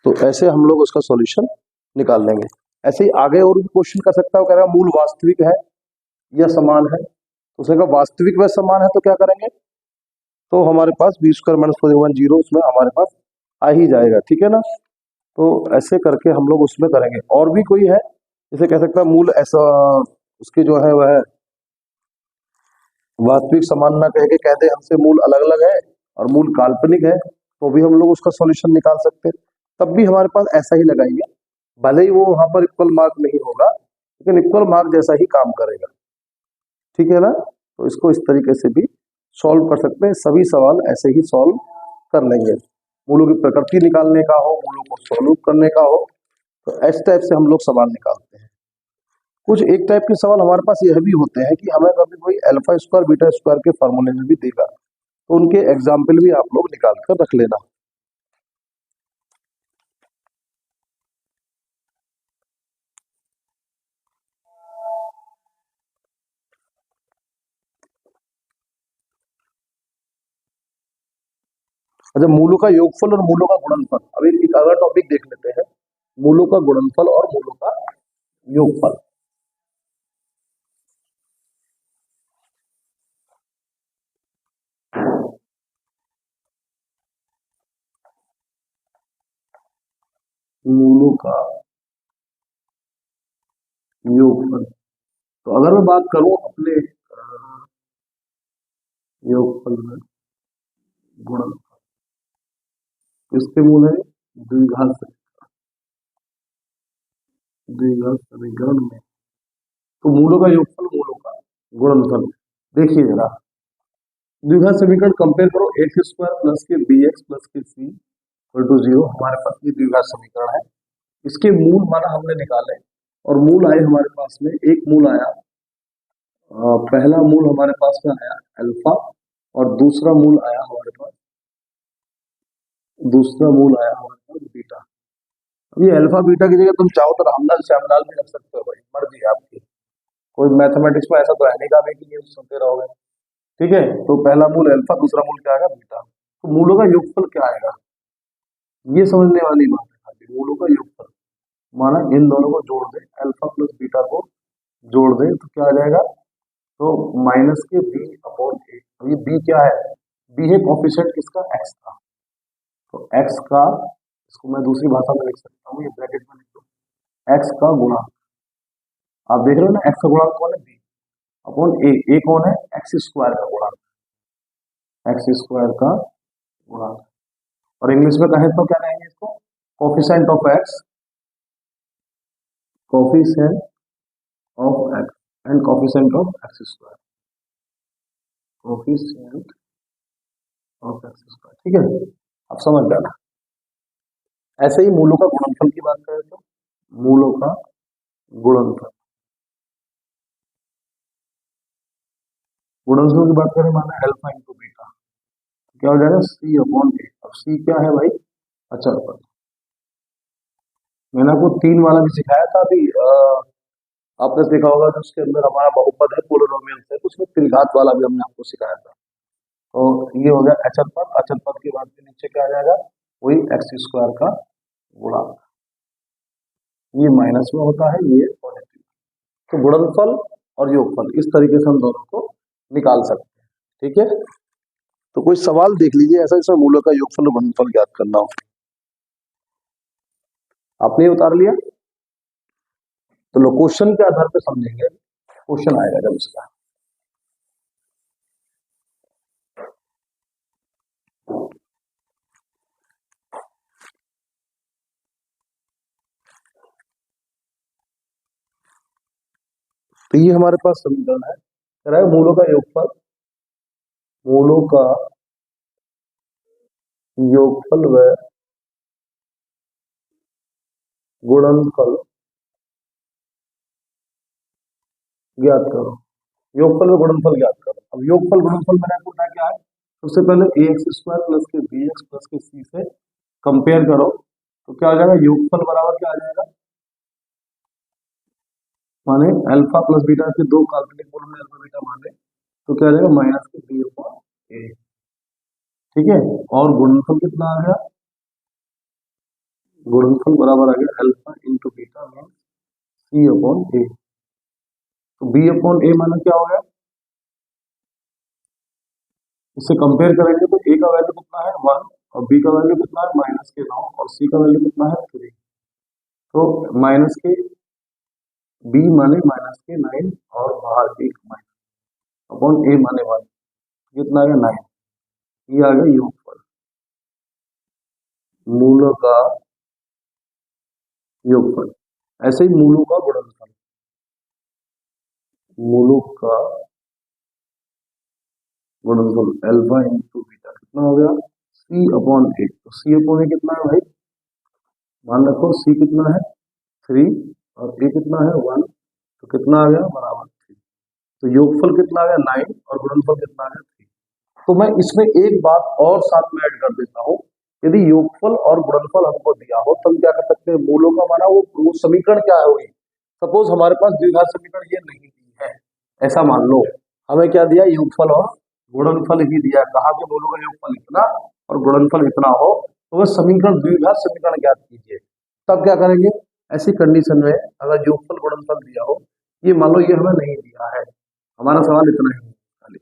तो ऐसे हम लोग उसका सॉल्यूशन निकाल लेंगे। ऐसे ही आगे और भी क्वेश्चन कर सकता है, कह रहा है मूल वास्तविक है या समान है, तो उसने कहा वास्तविक व समान है, तो क्या करेंगे, तो हमारे पास b² - 4 0 उसमें हमारे पास आ ही जाएगा। ठीक है ना, तो ऐसे करके हम लोग उसमें करेंगे। और भी कोई है जैसे कह सकता है मूल ऐसा, उसके जो है वह वास्तविक समान ना कह के कह दे हमसे मूल अलग अलग है और मूल काल्पनिक है, तो भी हम लोग उसका सॉल्यूशन निकाल सकते हैं, तब भी हमारे पास ऐसा ही लगाएंगे, भले ही वो वहां पर इक्वल मार्क नहीं होगा, लेकिन इक्वल मार्क जैसा ही काम करेगा। ठीक है ना, तो इसको इस तरीके से भी सॉल्व कर सकते हैं, सभी सवाल ऐसे ही सॉल्व कर लेंगे। मूलों की प्रकृति निकालने का हो, मूलों को सॉल्व करने का हो, तो इस टाइप से हम लोग सवाल निकालते हैं। कुछ एक टाइप के सवाल हमारे पास यह भी होते हैं कि हमें कभी कोई अल्फा स्क्वायर बीटा स्क्वायर के फॉर्मूले में भी देगा, तो उनके एग्जाम्पल भी आप लोग निकाल कर रख लेना। अच्छा, मूलों का योगफल और मूलों का गुणनफल, अभी एक अगला टॉपिक देख लेते हैं, मूलों का गुणनफल और मूलों का योगफल। मूलों का योगफल, तो अगर मैं बात करूं अपने योगफल में गुणनफल, किसके मूल है? द्विघात समीकरण में, तो मूलों का योगफल मूलों का गुणनफल। देखिए जरा, द्विघात समीकरण कंपेयर करो, एक्स स्क्वायर प्लस के बी एक्स प्लस के सी इक्वल टू 0, हमारे पास ये द्विघात समीकरण है। इसके मूल माना हमने निकाले और मूल आए हमारे पास में, एक मूल आया, पहला मूल हमारे पास में आया अल्फा और दूसरा मूल आया हमारे पास बीटा। अब ये अल्फा बीटा की जगह तुम चाहो तो रामलाल श्यामलाल भी रख सकते हो, भाई मर्जी है आपकी, कोई मैथमेटिक्स में ऐसा तो है नहीं का कि ये सुनते रहोगे। ठीक है, तो पहला मूल अल्फा, दूसरा मूल क्या आएगा? बीटा। तो मूलों का योगफल क्या आएगा, ये समझने वाली बात है खाली। मूलों का योगफल माना इन दोनों को जोड़ दे, अल्फा प्लस बीटा को जोड़ दे, तो क्या आ जाएगा? तो माइनस के बी अपॉन ए। अब ये बी क्या है? बी है कोफिशिएंट किसका? एक्स का। तो एक्स का, इसको मैं दूसरी भाषा में लिख सकता हूँ, ये ब्रैकेट में लिख दो, एक्स का गुणा, आप देख रहे हो ना, एक्स का गुणा कौन है? बी अपॉन ए। ए कौन है? एक्स स्क्वायर का गुणा, एक्स स्क्वायर का गुणा। और इंग्लिश में कहें तो क्या कहेंगे इसको? Coefficient of x, coefficient of x and coefficient of x square, coefficient of x square. ठीक है, अब समझ जाना। ऐसे ही मूलों का गुणनफल की बात करें तो मूलों का गुणनफल, गुणनफल की बात करें माना अल्फा इंटू बीटा, क्या हो जाएगा? सी अपॉन ए। अब सी क्या है भाई? अचर पद। मैंने आपको 3 वाला भी सिखाया था अभी, आपने देखा होगा कि उसके अंदर हमारा बहुपद है पोलिनोमियल से, उसमें त्रिघात वाला भी हमने आपको सिखाया था। तो ये हो गया अचर पद। अचर पद के बाद में नीचे क्या आ जाएगा? वही एक्स स्क्वायर का गुणा, ये माइनस में होता है, ये पॉजिटिव। तो गुणनफल और योगफल इस तरीके से हम दोनों को निकाल सकते हैं। ठीक है, तो कोई सवाल देख लीजिए ऐसा जिसमें मूलों का योगफल और गुणनफल ज्ञात करना हो। आपने ये उतार लिया, तो लो क्वेश्चन के आधार पर समझेंगे, क्वेश्चन आएगा जब इसका। तो ये हमारे पास समीकरण है, कह रहा है मूलों का योगफल, मूलों का योगफल व गुणनफल ज्ञात करो। योगफल व गुणनफल ज्ञात करो। अब योगफल गुणनफल मैंने आपको बताया क्या है? सबसे पहले ए एक्स स्क्वायर प्लस के बी एक्स प्लस के सी से कंपेयर करो, तो क्या आ जाएगा? योगफल बराबर क्या आ जाएगा? माने अल्फा प्लस बीटा के दो काल्पनिक मूल में अल्फा बीटा मान ले, तो क्या आ जाएगा? माइनस के बी अपॉन ए। ठीक है, और गुणनफल कितना आ गया? गुणनफल बराबर आ गया अल्फा इंटू बीटा में सी अपॉन ए। तो बी अपॉन ए माना क्या हो गया? इससे कंपेयर करेंगे तो ए का वैल्यू कितना है? 1, और बी का वैल्यू कितना है? माइनस के 9, और सी का वैल्यू कितना है? 3। तो माइनस के बी माने माइनस के 9 और बाहर 1 माइनस अपॉन ए माने 1, कितना आ गया? 9। ये आ गया योगफल, मूलों का योगफल। ऐसे ही मूलों का गुणनफल, मूलों का गुणनफल अल्फा इंटू बीटा कितना हो गया? सी अपॉन ए। तो सी अपॉन ए कितना है भाई? मान रखो सी कितना है? 3 और ए कितना है? 1। तो कितना आ गया बराबर 3। तो योगफल कितना आ गया 9 और गुणनफल कितना आ गया 3। तो मैं इसमें एक बात और साथ में ऐड कर देता हूँ, यदि योगफल और गुणनफल हमको दिया हो तो हम क्या कर सकते हैं, मूलों का माना वो समीकरण क्या है हुई। सपोज हमारे पास द्विघात समीकरण ये नहीं दी है, ऐसा मान लो हमें क्या दिया, योगफल और गुणनफल ही दिया, कहा कि मूलों का योगफल इतना और गुणनफल इतना हो, तो वह समीकरण द्विघात समीकरण ज्ञात कीजिए। तब क्या करेंगे, ऐसी कंडीशन में अगर योगफल गुणनफल दिया हो, ये मान लो ये हमें नहीं दिया है, हमारा सवाल इतना ही है खाली,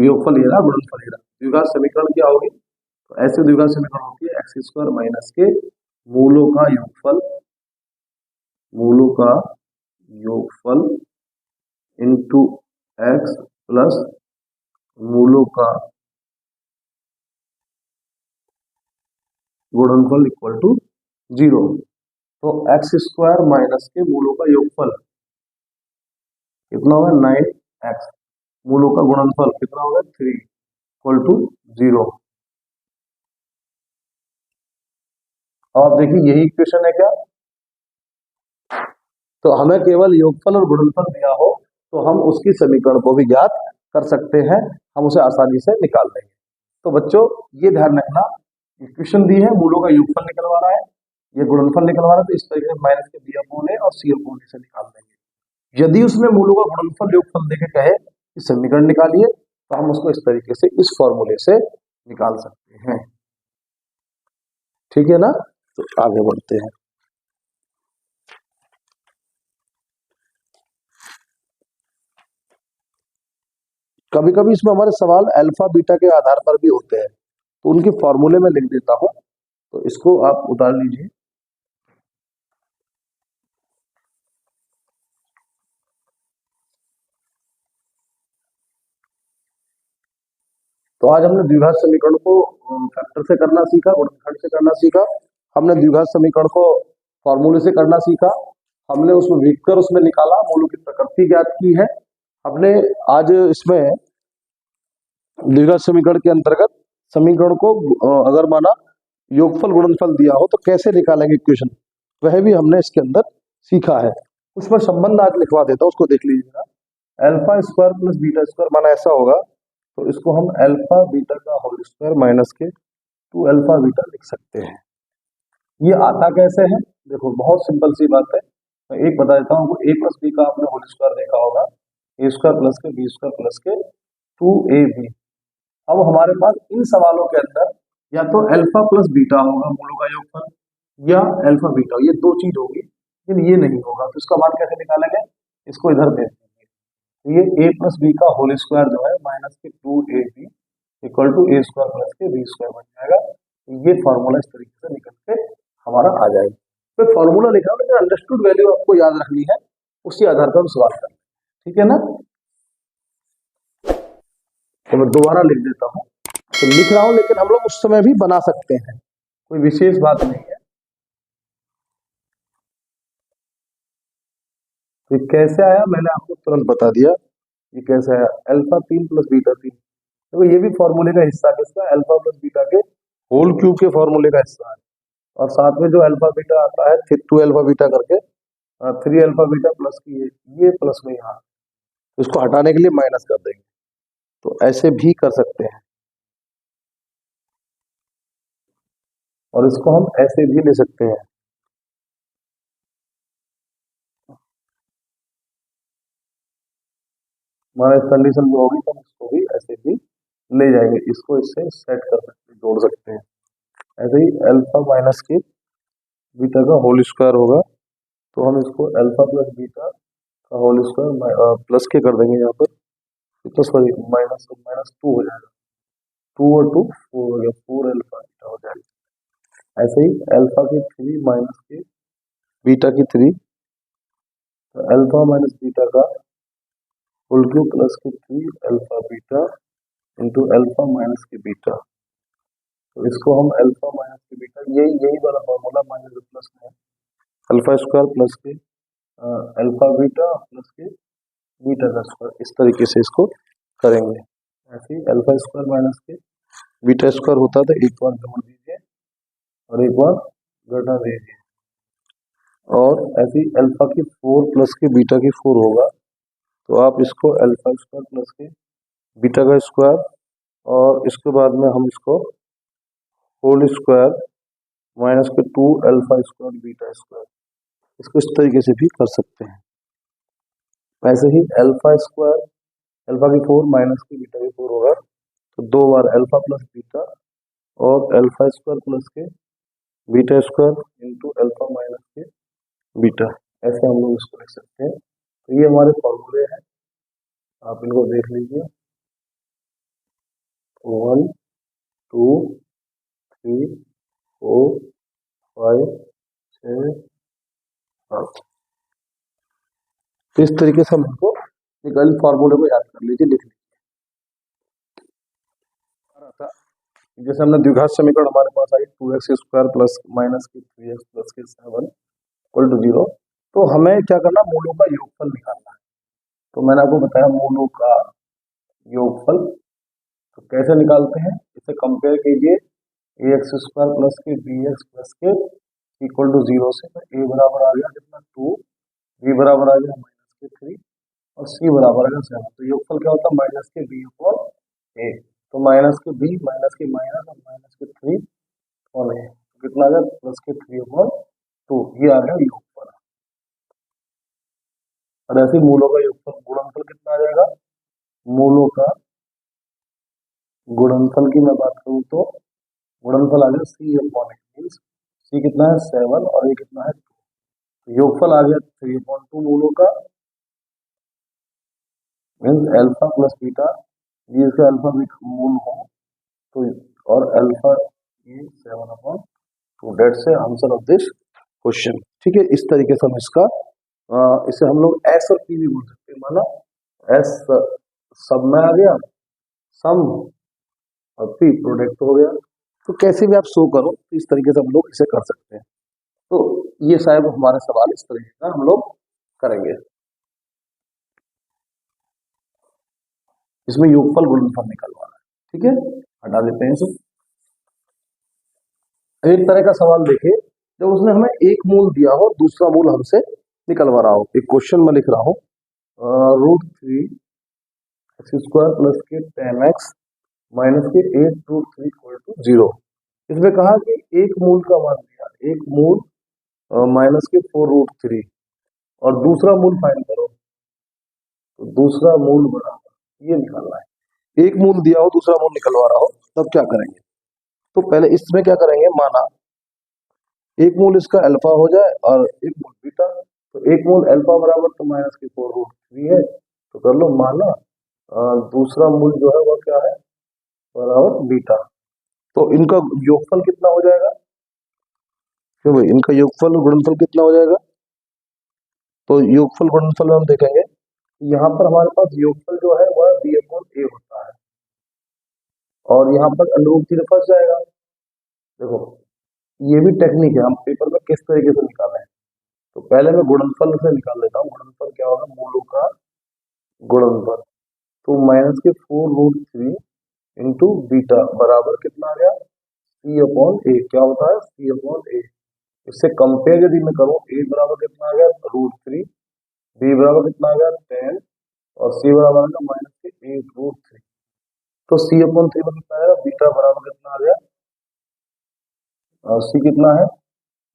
योगफल ये रहा गुणनफल ये रहा, द्विघात समीकरण क्या होगी, तो ऐसे द्विघात समीकरण होती है एक्स स्क्वायर माइनस के मूलों का योगफल, मूलों का योगफल इंटू एक्स प्लस मूलों का गुणनफल इक्वल टू 0। तो एक्स स्क्वायर माइनस के मूलों का योगफल कितना होगा 9x, मूलों का गुणनफल कितना होगा 3 इक्वल टू 0। और देखिए यही इक्वेशन है क्या, तो हमें केवल योगफल और गुणनफल दिया हो तो हम उसकी समीकरण को भी ज्ञात कर सकते हैं, हम उसे आसानी से निकाल लेंगे। तो बच्चों ये ध्यान रखना, इक्वेशन दी है, मूलों का योगफल निकलवा रहा है, ये गुणनफल निकलवा रहा है, तो इस तरीके से माइनस के बी अपॉन ए और सी अपॉन ए से निकाल देंगे। यदि उसमें मूलों का गुणनफल योगफल देके कहे कि समीकरण निकालिए, तो हम उसको इस तरीके से इस फॉर्मूले से निकाल सकते हैं। ठीक है ना, तो आगे बढ़ते हैं। कभी कभी इसमें हमारे सवाल अल्फा बीटा के आधार पर भी होते हैं, तो उनके फॉर्मूले में लिख देता हूं, तो इसको आप उतार लीजिए। तो आज हमने द्विघात समीकरण को फैक्टर से करना सीखा, गुणनखंड से करना सीखा, हमने द्विघात समीकरण को फॉर्मूले से करना सीखा, हमने उसमें लिखकर उसमें निकाला, मूलों की प्रकृति ज्ञात की है हमने। आज इसमें द्विघात समीकरण के अंतर्गत समीकरण को अगर माना योगफल गुणनफल दिया हो तो कैसे निकालेंगे इक्वेशन, वह भी हमने इसके अंदर सीखा है। उसमें संबंध आज लिखवा देता हूं, उसको देख लीजिएगा। Alpha square plus beta square माना ऐसा होगा, तो इसको हम अल्फा बीटा का होल स्क्वायर माइनस के 2 अल्फा बीटा लिख सकते हैं। ये आता कैसे है, देखो बहुत सिंपल सी बात है, मैं एक बता देता हूँ, ए प्लस बी का आपने होल स्क्वायर देखा होगा, ए स्क्वायर प्लस के बी स्क्वायर प्लस के 2ab। अब हमारे पास इन सवालों के अंदर या तो अल्फा प्लस बीटा होगा मूलों का योगफल, या अल्फा बीटा, ये दो चीज होगी, लेकिन ये नहीं होगा, तो इसका मान कैसे निकालेंगे, इसको इधर दे देंगे, तो ये a प्लस बी का होल स्क्वायर जो है माइनस के 2ab equal to A square plus के बी स्क्वायर बन जाएगा। ये फॉर्मूला इस तरीके से निकल के हमारा आ जाएगा। तो फॉर्मूला लिखा लेकिन अंडरस्टूड वैल्यू आपको याद रखनी है, उसी आधार पर हम सवाल करें, ठीक है ना। तो मैं दोबारा लिख देता हूँ, तो लिख रहा हूं लेकिन हम लोग उस समय भी बना सकते हैं, कोई विशेष बात नहीं है। तो ये कैसे आया मैंने आपको तुरंत बता दिया, ये कैसे आया, अल्फा 3 प्लस बीटा 3, देखो ये भी फॉर्मूले का हिस्सा किसका, अल्फा प्लस बीटा के होल क्यूब के फॉर्मूले का हिस्सा है, और साथ में जो अल्फा बीटा आता है 2 अल्फा बीटा करके 3 अल्फा बीटा प्लस की ये प्लस में यहाँ, तो इसको हटाने के लिए माइनस कर देंगे, तो ऐसे भी कर सकते हैं, और इसको हम ऐसे भी ले सकते हैं। हमारा कंडीशन जो होगी तो हम इसको भी ऐसे भी ले जाएंगे, इसको इससे सेट कर सकते हैं, जोड़ सकते हैं। ऐसे ही अल्फा माइनस के बीटा का होल स्क्वायर होगा, तो हम इसको अल्फा प्लस बीटा का होल स्क्वायर प्लस के कर देंगे यहाँ पर, तो सॉरी माइनस माइनस 2 हो जाएगा, 2 और 2 4 हो गया, 4 अल्फा बीटा हो जाएगा। ऐसे ही अल्फा की 3 माइनस के बीटा की 3, तो अल्फा माइनस बीटा का होल क्यूब प्लस के 3 alpha beta into alpha minus के बीटा, तो इसको हम अल्फा माइनस के बीटा, यही वाला फॉर्मूला माइनस प्लस में अल्फा स्क्वायर प्लस के अल्फा बीटा प्लस के बीटा का स्क्वायर, इस तरीके से इसको करेंगे। ऐसे ही अल्फा स्क्वायर माइनस के बीटा स्क्वायर होता था, एक बार जोड़ दीजिए और एक बार घटा दीजिए, और ऐसी अल्फा की 4 प्लस के बीटा की 4 होगा, तो आप इसको अल्फा स्क्वायर प्लस के बीटा का स्क्वायर, और इसके बाद में हम इसको होल स्क्वायर माइनस के 2 अल्फा स्क्वायर बीटा स्क्वायर, इसको इस तरीके से भी कर सकते हैं। ऐसे ही अल्फा स्क्वायर अल्फा की 4 माइनस की बीटा की 4 होगा, तो 2 बार अल्फा प्लस बीटा और अल्फा स्क्वायर प्लस के beta square into alpha minus के बीटा, ऐसे हम लोग इसको लिख सकते हैं। तो ये हमारे फॉर्मूले हैं, आप इनको देख लीजिए। 1 2 3 4 5 6 7, तो इस तरीके से हम इनको निकाल फॉर्मूले को याद कर लीजिए, लिख लीजिए। जैसे हमने द्विघात समीकरण हमारे पास आई 2x स्क्वायर प्लस माइनस की 3x प्लस के 7 इक्वल टू 0, तो हमें क्या करना, मूलों का योगफल निकालना है। तो मैंने आपको बताया मूलों का योगफल, तो कैसे निकालते हैं, इसे कंपेयर कीजिए ax स्क्वायर प्लस के bx प्लस के इक्वल टू 0 से। तो a बराबर आ गया कितना 2, b बराबर आ गया माइनस के 3 और c बराबर आ गया 7। तो योगफल क्या होता है, माइनस के b अपॉन a। तो माइनस के b माइनस के माइनस और माइनस के 3 अपॉन a, कितना आ गया प्लस के 3 अपॉन 2, ये आ गया योगफल। और ऐसे मूलों का योगफल गुणनफल कितना आ जाएगा, मूलों का गुणनफल की मैं बात करूं तो गुणनफल आ गया c अपॉन ए, मीन्स c कितना है 7 और a कितना है 2, तो योगफल आ गया 3 अपॉन 2 मूलों का, मीन्स अल्फा प्लस बीटा, ये इसका अल्फा बीटा मूल हो तो, और अल्फा ये 7 upon 2, that's the answer of this question. ठीक है, इस तरीके से हम इसका इसे हम लोग एस और पी भी बोल सकते हैं। माना एस सब में आ गया, सम, और पी प्रोडक्ट हो गया। तो कैसे भी आप शो करो, तो इस तरीके से हम लोग इसे कर सकते हैं। तो ये शायद हमारे सवाल इस तरीके का हम लोग करेंगे। इसमें योगफल गुणनफल निकलवाना है। ठीक है, हटा देते हैं इसे। एक तरह का सवाल देखिए, जब उसने हमें एक मूल दिया हो, दूसरा मूल हमसे निकलवा रहा हो। एक क्वेश्चन में लिख रहा हूँ, √3 x स्क्वायर प्लस के 10x माइनस के 8 √3 इक्वल टू 0। इसमें कहा कि एक मूल का मान दिया, एक मूल माइनस के 4 √3 और दूसरा मूल फाइंड करो। तो दूसरा मूल बराबर ये निकालना है। एक मूल दिया हो, दूसरा मूल निकलवा रहा हो, तब क्या करेंगे। तो पहले इसमें क्या करेंगे, माना एक मूल इसका अल्फा हो जाए और एक मूल बीटा। तो एक मूल अल्फा बराबर तो माइनस के 4 √3 है, तो कर लो माना दूसरा मूल जो है वह क्या है, बराबर बीटा। तो इनका योगफल कितना हो जाएगा, क्यों भाई, इनका योगफल गुणनफल कितना हो जाएगा। तो योगफल गुणनफल में हम देखेंगे, यहाँ पर हमारे पास योगफल जो है वह बी अपॉन ए होता है, और यहाँ पर अनुरूप तीर फंस जाएगा। देखो ये भी टेक्निक है, हम पेपर में किस तरीके से निकालें। तो पहले मैं गुणनफल से निकाल लेता हूँ। गुणनफल क्या होगा, मूलों का गुणनफल। तो माइनस के 4 √3 इंटू बीटा बराबर कितना आ गया, सी अपॉन ए। क्या होता है, सी अपॉन ए। इससे कंपेयर यदि मैं करूँ, ए बराबर कितना आ गया √3, बी बराबर कितना आ गया 10 और सी बराबर आ गया माइनस के 8 √3। तो सी अपॉन 3 में कितना आएगा, बीटा बराबर कितना आ गया, सी कितना है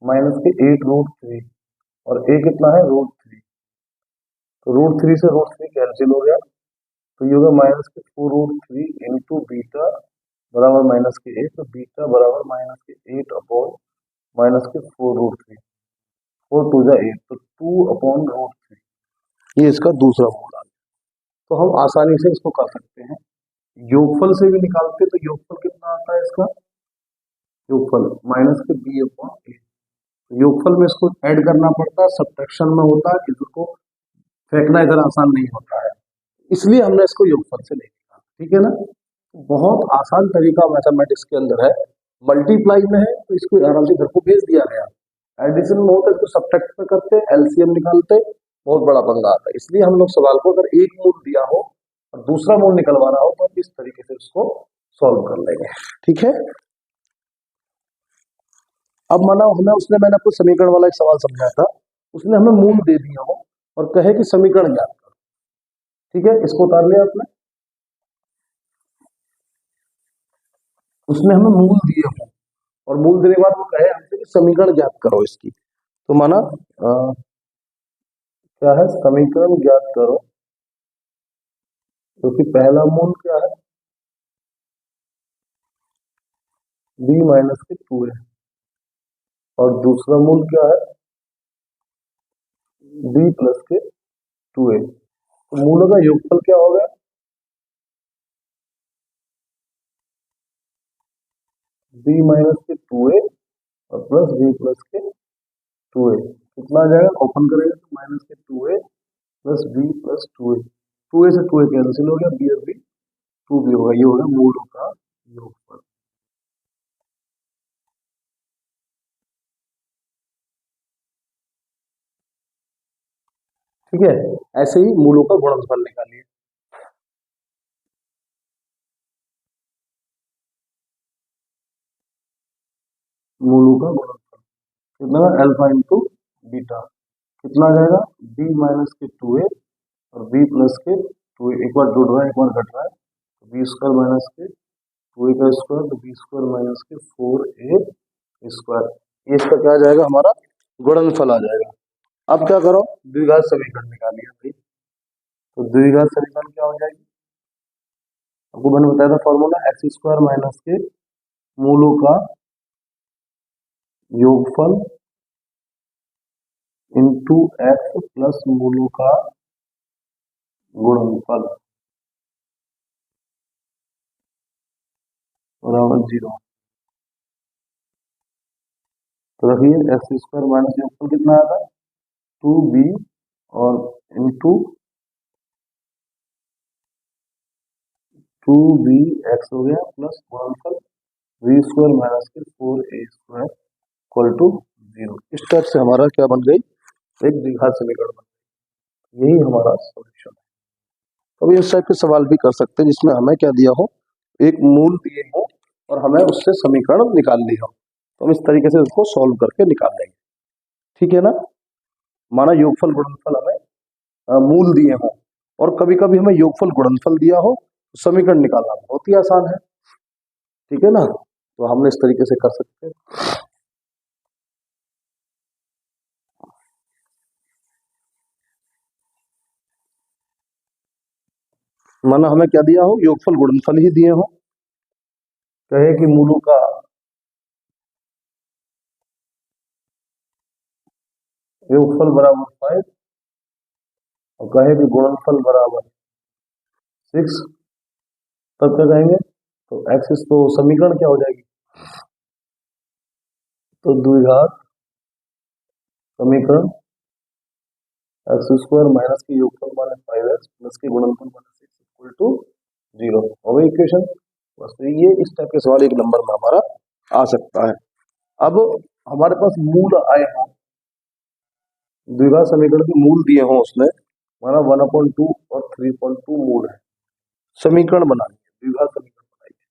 माइनस के 8 √3 और ए कितना है √3। तो √3 से √3 कैंसिल हो गया, तो ये होगा माइनस के 4 √3 इंटू बीटा बराबर माइनस के 8। तो बीटा बराबर माइनस के 8 अपॉन माइनस के 4 √3, 4 2 जा 8, तो 2 अपॉन √3, ये इसका दूसरा मूल आ गया। तो हम आसानी से इसको कर सकते हैं। योगफल से भी निकालते, तो योगफल कितना आता है इसका, योगफल माइनस के बी अपॉन ए। योगफल में इसको ऐड करना पड़ता है, सब्ट्रैक्शन में होता है, इसको फेंकना इतना आसान नहीं होता है, इसलिए हमने इसको योगफल से नहीं निकाला। ठीक है ना, बहुत आसान तरीका मैथमेटिक्स के अंदर है। मल्टीप्लाई में है तो इसको आराम से घर को भेज दिया गया, एडिशन में होता है इसको सब्ट्रैक्ट में करते, एलसीएम निकालते, बहुत बड़ा पंगा आता है। इसलिए हम लोग सवाल को अगर एक मूल दिया हो और दूसरा मूल निकलवा रहा हो, तो हम इस तरीके से उसको सॉल्व कर लेंगे। ठीक है, अब माना हमें उसने मैंने आपको समीकरण वाला एक सवाल समझाया था, उसने हमें मूल दे दिया हो और कहे कि समीकरण ज्ञात करो। ठीक है, इसको उतार लिया आपने। उसने हमें मूल दिए हो और मूल देने के बाद वो कहे हमसे कि समीकरण ज्ञात करो इसकी, तो माना क्या है, समीकरण ज्ञात करो, क्योंकि पहला मूल क्या है, b माइनस के 2a, और दूसरा मूल क्या है, b प्लस के 2a। तो मूलों का योगफल क्या होगा, b माइनस के 2a और प्लस b प्लस के 2a। कितना आ जाएगा, ओपन करेंगे तो माइनस के 2a plus b plus 2a, 2a से 2a कैंसिल हो गया, b और b 2 भी होगा, ये होगा मूलों का योगफल। ठीक है, ऐसे ही मूलों का गुणनफल निकालिए। मूलों का गुणनफल कितना, अल्फा इंटू बीटा, कितना आ जाएगा, b माइनस के 2a और b प्लस के 2a, एक बार जुड़ रहा है एक बार घट रहा है, तो बी स्क्वायर माइनस के 2a का स्क्वायर, तो बी स्क्वायर माइनस के 4a स्क्वायर, ये इसका क्या आ जाएगा, हमारा गुणनफल आ जाएगा। अब क्या करो, द्विघात समीकरण निकालिए भाई। तो द्विघात समीकरण क्या हो जाएगी, आपको मैंने बताया था फॉर्मूला, एक्स स्क्वायर माइनस के मूलों का योगफल इंटू एक्स प्लस मूलों का गुणनफल बराबर 0। तो रखिए, एक्स स्क्वायर माइनस योगफल कितना आया था, 2b और इंटू 2b एक्स हो गया प्लस गुणनफल v स्क्वायर माइनस के 4a स्क्वायर इक्वल टू 0। इस टाइप से हमारा क्या बन गई, एक द्विघात समीकरण बन गई। यही हमारा सॉल्यूशन है। तो इस टाइप के सवाल भी कर सकते हैं जिसमें हमें क्या दिया हो, एक मूल दिए हो और हमें उससे समीकरण निकाल लिया हो, तो हम इस तरीके से उसको सॉल्व करके निकाल लेंगे। ठीक है ना, माना योगफल गुणनफल हमें मूल दिए हो और कभी कभी हमें योगफल गुणनफल दिया हो, तो समीकरण निकालना बहुत ही आसान है। ठीक है ना, तो हमने इस तरीके से कर सकते हैं। माना हमें क्या दिया हो, योगफल गुणनफल ही दिए हो, कहे कि मूलों का योगफल बराबर 5 और कहे कि गुणनफल बराबर 6, तब क्या कहेंगे, तो एक्सिस तो समीकरण क्या हो जाएगी, तो द्विघात समीकरण एक्स स्क्वायर माइनस के योगफल माइनस 5x प्लस के गुणनफल माइनस 6 इक्वल टू 0 हो गई इक्वेशन। बस तो ये इस टाइप के सवाल एक नंबर में हमारा आ सकता है। अब हमारे पास मूल आए हों, द्विघात समीकरण के मूल दिए हों उसने, हमारा 1/2 और 3/2 मूल है, समीकरण बनानी है, द्विघात समीकरण बनाइए।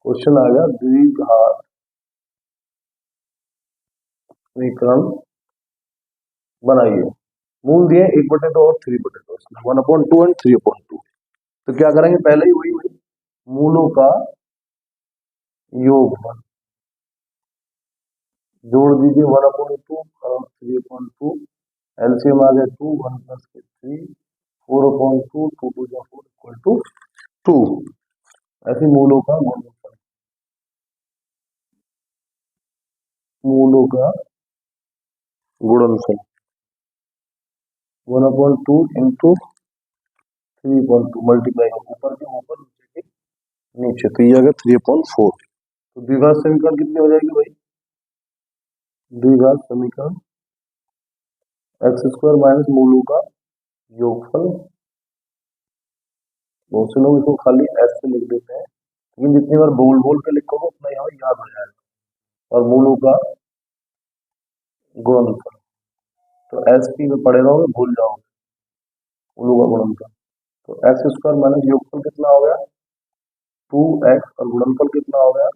क्वेश्चन आ गया, द्विघात समीकरण बनाइए, मूल दिए 1/2 और 3/2, इसमें 1/2 एंड 3/2। तो क्या करेंगे, पहले ही वही वही मूलों का योगफल जोड़ दीजिए, 1/2 और 3/2, एलसीएम आ गया 2, 1 प्लस के 3, 4/2, 2 टू जा 4 इक्वल टू 2। ऐसे मूलों का गुणनफल, मूलों का गुणनफल 1/2 इंटू 3/2 मल्टीप्लाई हो, ऊपर के ऊपर नीचे के नीचे, तो ये आ गया 3/4। तो द्विघात समीकरण कितनी हो जाएगी भाई, द्विघात समीकरण एक्स स्क्वायर माइनस मूलों का योगफल, बहुत से लोग इसको खाली एस से लिख देते हैं, लेकिन जितनी बार बोल बोल के लिखोगे उतना यहाँ याद हो जाएगा, और मूलों का गुणनफल, तो एस पी में पड़े रहोगे भूल जाओगे, मूलों का गुणनफल, तो एक्स स्क्वायर माइनस योगफल कितना हो गया 2x और गुणनफल कितना हो गया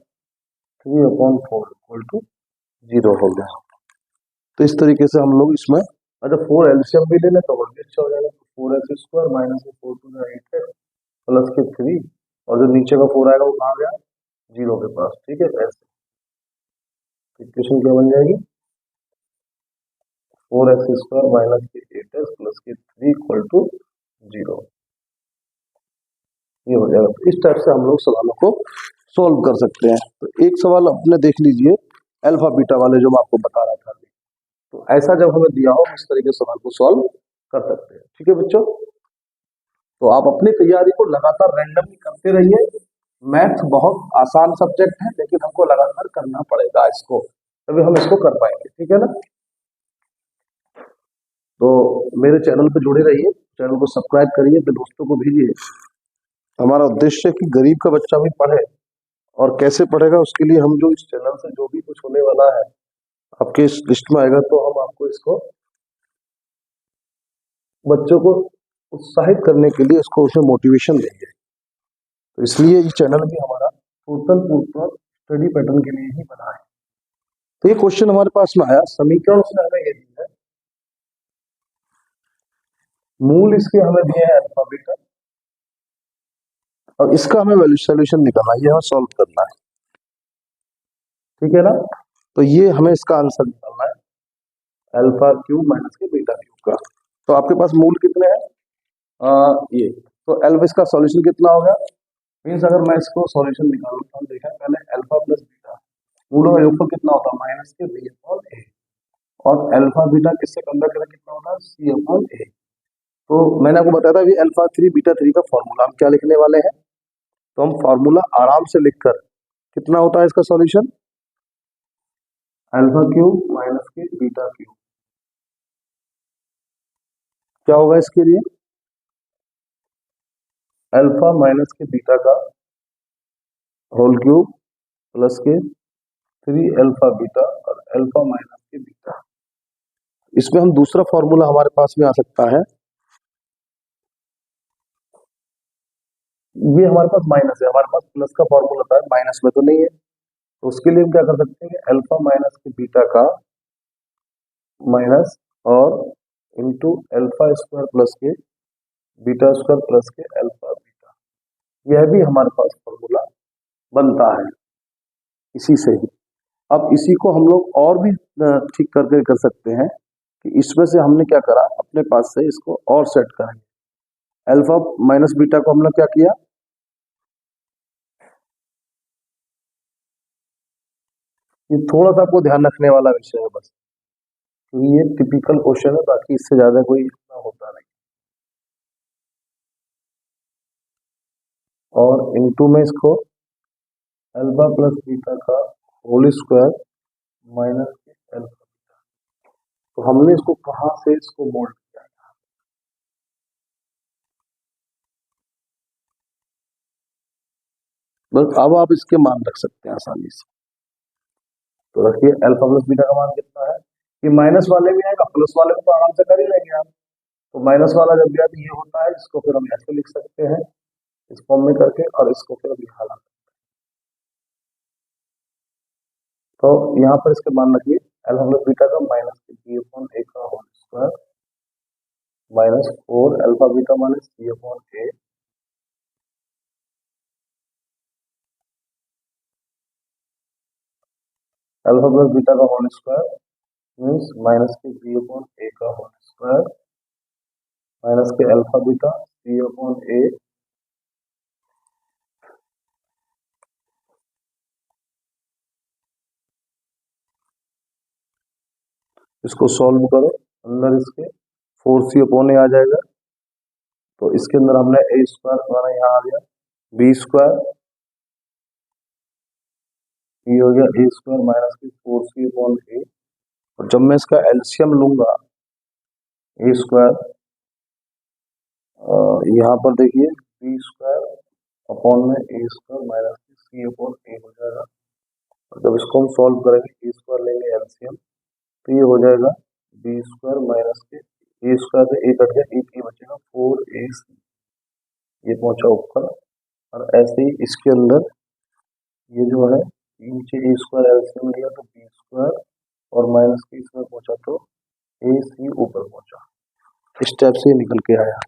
3/4 इक्वल टू जीरो हो गया। तो इस तरीके से हम लोग इसमें अगर 4 एलसीएम भी ले लें तो और भी अच्छा हो जाएगा। 4x² माइनस 4 टू 8 प्लस के 3 और जो नीचे का 4 आएगा वो कहाँ गया, जीरो के पास। ठीक है, ऐसे इक्वेशन क्या बन जाएगी, 4x² माइनस के 8x प्लस के 3 इक्वल टू जीरो। ये हो जाएगा। तो इस टाइप से हम लोग सवालों को सॉल्व कर सकते हैं। तो एक सवाल अपने देख लीजिए अल्फा बीटा वाले जो मैं आपको बता रहा था। तो ऐसा जब हमें दिया हो इस तरीके से सवाल को सॉल्व कर सकते हैं। ठीक है बच्चों, तो आप अपनी तैयारी को लगातार रैंडमली करते रहिए। मैथ बहुत आसान सब्जेक्ट है लेकिन हमको लगातार करना पड़ेगा इसको, तभी हम इसको कर पाएंगे। ठीक है ना, तो मेरे चैनल पे जुड़े रहिए, चैनल को सब्सक्राइब करिए, अपने दोस्तों को भेजिए। हमारा उद्देश्य है कि गरीब का बच्चा भी पढ़े, और कैसे पढ़ेगा उसके लिए हम जो इस चैनल से जो भी कुछ होने वाला है आपके इस लिस्ट में आएगा, तो हम आपको इसको बच्चों को उत्साहित करने के लिए इसको उसमें मोटिवेशन देंगे। तो इसलिए ये चैनल भी हमारा टोटल स्टडी पैटर्न के लिए ही बना है। तो ये क्वेश्चन हमारे पास में आया, समीकरण उसने हमें ये दिया है, मूल इसके हमें दिए हैं अल्फा बीटा, और इसका हमें वैल्यू सोल्यूशन निकालना है, ये हमें सॉल्व करना है। ठीक है ना, तो ये हमें इसका आंसर निकालना है अल्फा क्यूब माइनस के बीटा क्यूब का। तो आपके पास मूल कितने हैं, ये तो अल्फा, इसका सॉल्यूशन कितना हो गया, मीन्स अगर मैं इसको सॉल्यूशन निकालूं तो हम देखें पहले अल्फा प्लस बीटा, मूलों का योगफल कितना होता है, माइनस के बी अपॉन ए, और अल्फा बीटा किससे कंपेयर करें कितना होता है, सी अपॉन ए। तो मैंने आपको बताया था अभी अल्फा 3 बीटा 3 का फॉर्मूला हम क्या लिखने वाले हैं, तो हम फॉर्मूला आराम से लिखकर कितना होता है इसका सॉल्यूशन, अल्फा क्यूब माइनस के बीटा क्यूब, क्या होगा इसके लिए, अल्फा माइनस के बीटा का होल क्यूब प्लस के 3 अल्फा बीटा और अल्फा माइनस के बीटा। इसमें हम दूसरा फॉर्मूला हमारे पास में आ सकता है, ये हमारे पास माइनस है, हमारे पास प्लस का फॉर्मूला था, माइनस में तो नहीं है, तो उसके लिए हम क्या कर सकते हैं, अल्फा माइनस के बीटा का माइनस और इंटू अल्फा स्क्वायर प्लस के बीटा स्क्वायर प्लस के अल्फा बीटा, यह भी हमारे पास फॉर्मूला बनता है इसी से ही। अब इसी को हम लोग और भी ठीक करके कर सकते हैं कि इसमें से हमने क्या करा, अपने पास से इसको और सेट करेंगे। अल्फा माइनस बीटा को हमने क्या किया, ये थोड़ा सा आपको ध्यान रखने वाला विषय है बस, क्योंकि ये टिपिकल क्वेश्चन है, बाकी इससे ज्यादा कोई इतना होता नहीं। और इनटू में इसको अल्फा प्लस बीटा का होल स्क्वायर माइनस के अल्फा, तो हमने इसको कहां से इसको मोल्ड किया, बस अब आप इसके मान रख सकते हैं आसानी से। तो रखिए अल्फा प्लस बीटा का मान कितना है, ये माइनस वाले भी आएगा, प्लस वाले को तो आराम से कर ही लेंगे आप। तो माइनस वाला जब भी आता है ये होता है, इसको फिर हम ऐसे लिख सकते हैं इस फॉर्म में करके, और इसको फिर हम यहाँ ला, तो यहाँ पर इसके मान रखिए अल्फा प्लस बीटा का माइनस के बी अपॉन ए का whole square minus 4 alpha beta minus C upon A, alpha plus beta का होल स्क्वायर मीन्स माइनस के बी अपॉन ए का होल स्क्वायर माइनस के alpha beta C upon A, इसको solve करो, अंदर इसके 4c upon ए आ जाएगा, तो इसके अंदर हमने ए स्क्वायर हमारा यहाँ आ गया, बी स्क्वायर, ये हो गया ए स्क्वायर माइनस के 4c अपॉन ए, और जब मैं इसका एलसीएम लूंगा ए स्क्वायर, यहाँ पर देखिए बी स्क्वायर अपॉन में ए स्क्वायर माइनस के सी अपॉन ए हो जाएगा, और जब इसको हम सॉल्व करेंगे ए स्क्वायर लेंगे एलसीएम, तो ये हो जाएगा बी स्क्वायर माइनस के ए स्क्वायर से ए कट गया, एक ए बचेगा 4ac, ये पहुंचा ऊपर, और ऐसे ही इसके अंदर ये जो है नीचे ए स्क्वायर एलसीएम लिया तो बी स्क्वायर और माइनस के इसमें पहुंचा तो ए सी ऊपर पहुंचा, इस टाइप से निकल के आया।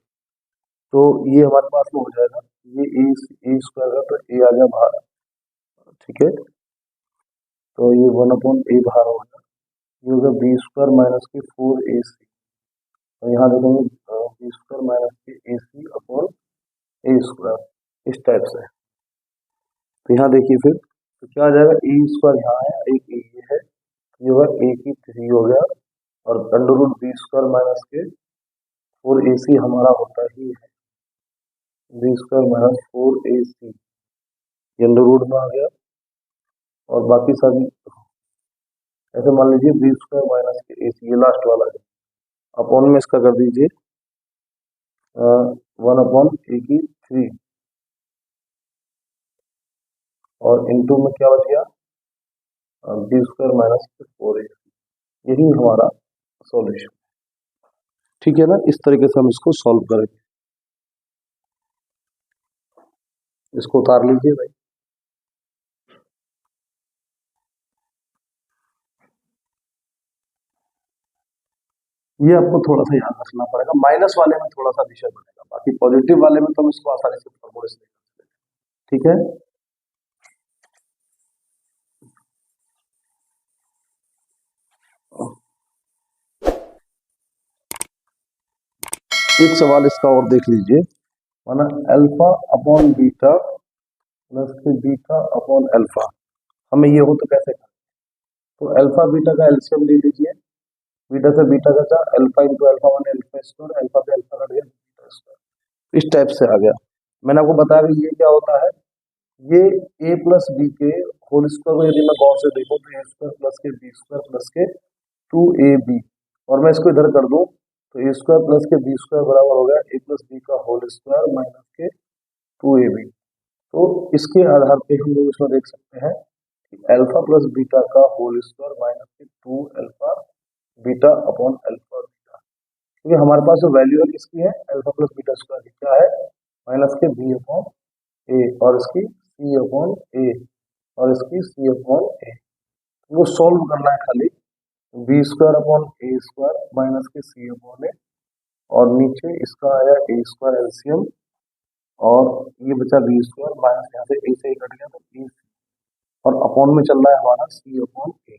तो ये हमारे पास में हो जाएगा, ये ए स्क्वायर का तो ए आ गया बाहर, ठीक है। तो ये 1/a बाहर हो गया, ये होगा बी स्क्वायर माइनस के 4ac, और यहाँ देखेंगे बी स्क्वायर माइनस के ac अपॉन ए स्क्वायर, इस टाइप से। तो यहाँ देखिए फिर तो क्या आ जाएगा, ए स्क्वायर यहाँ है, एक ये है, ये होगा ए की 3 हो गया, और under root B square minus के 4ac हमारा होता ही है, बी स्क्वायर माइनस 4ac ये अंडर रूट में आ गया, और बाकी सारी ऐसे मान लीजिए बी स्क्वायर माइनस के ac ये लास्ट वाला है, अपॉन में इसका कर दीजिए 1/a की 3, और इनटू में क्या बच गया, बी स्क्वायर माइनस के 4ac, यही हमारा सॉल्यूशन, ठीक है ना। इस तरीके से हम इसको सॉल्व करेंगे। इसको उतार लीजिए भाई। ये आपको थोड़ा सा याद रखना पड़ेगा, माइनस वाले में थोड़ा सा विषय बनेगा, बाकी पॉजिटिव वाले में तो हम इसको आसानी से फॉर्मूले से निकाल सकते हैं, ठीक है। एक सवाल इसका और देख लीजिए, माना अल्फा अपॉन बीटा प्लस के बीटा अपॉन अल्फा, हमें ये हो तो कैसे करें, तो अल्फा बीटा का एलसीएम ले लीजिए, बीटा से बीटा का क्या, alpha into alpha one alpha square, alpha पे अल्फा कट गया बीटा स्क्वायर, इस टाइप से आ गया। मैंने आपको बताया कि ये क्या होता है, ये a प्लस बी के होल स्क्वायर को यदि मैं गौर से देखूं तो ए स्क्वायर प्लस के बी स्क्वायर प्लस के 2ab, और मैं इसको इधर कर दूं तो ए स्क्वायर प्लस के बी स्क्वायर बराबर हो गया a प्लस बी का होल स्क्वायर माइनस के 2ab। तो इसके आधार पे हम लोग इसमें देख सकते हैं कि अल्फा प्लस बीटा का होल स्क्वायर माइनस के 2 alpha beta upon alpha beta, क्योंकि हमारे पास जो वैल्यू है किसकी है, अल्फा प्लस बीटा स्क्वायर की क्या है, माइनस के बी अपॉन ए, और इसकी सी अपॉन ए, और इसकी सी अपॉन ए, वो सॉल्व करना है खाली, बी स्क्वायर अपॉन ए स्क्वायर माइनस के सी अपॉन ए, और नीचे इसका आया ए स्क्वायर एलसीएम, और ये बचा बी स्क्वायर माइनस यहाँ से ए से ही कट गया तो ए, और अपॉन में चल रहा है हमारा सी अपॉन ए,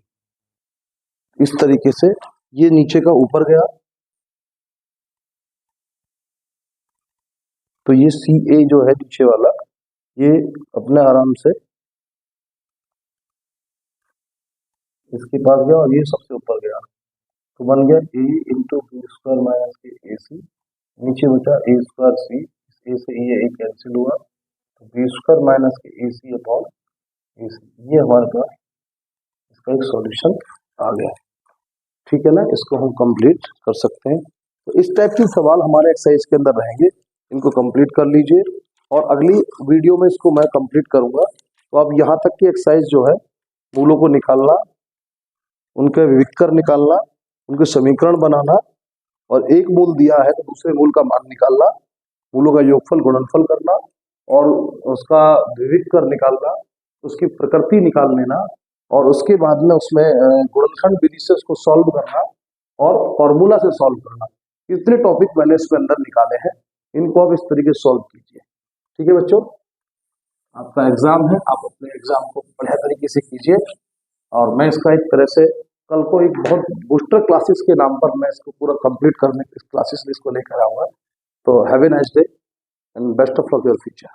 इस तरीके से ये नीचे का ऊपर गया, तो ये सी ए जो है नीचे वाला, ये अपने आराम से इसके पास गया, और ये सबसे ऊपर गया, तो बन गया ए इंटू बी स्क्वायर माइनस के ए सी, नीचे बचा ए स्क्वायर सी, ए से ये कैंसिल हुआ, तो बी स्क्वायर माइनस के ए सी अपॉन ए सी, ये हमारे पास इसका एक सॉल्यूशन आ गया, ठीक है ना। इसको हम कंप्लीट कर सकते हैं। तो इस टाइप के सवाल हमारे एक्सरसाइज के अंदर रहेंगे, इनको कंप्लीट कर लीजिए, और अगली वीडियो में इसको मैं कंप्लीट करूंगा। तो अब यहाँ तक की एक्सरसाइज जो है, मूलों को निकालना, उनके विविक्तर निकालना, उनके समीकरण बनाना, और एक मूल दिया है तो दूसरे मूल का मान निकालना, मूलों का योगफल गुणनफल करना, और उसका विविक्तर निकालना, उसकी प्रकृति निकाल लेना, और उसके बाद में उसमें गुणनखंड विधि से उसको सॉल्व करना, और फॉर्मूला से सॉल्व करना। इतने टॉपिक मैंने इसके अंदर निकाले हैं, इनको आप इस तरीके से सॉल्व कीजिए, ठीक है बच्चों। आपका एग्जाम है, आप अपने एग्जाम को बढ़िया तरीके से कीजिए, और मैं इसका एक तरह से कल को एक बहुत बूस्टर क्लासेस के नाम पर मैं इसको पूरा कंप्लीट करने क्लासेस इसको लेकर आऊंगा। तो have a nice day and best of luck your future.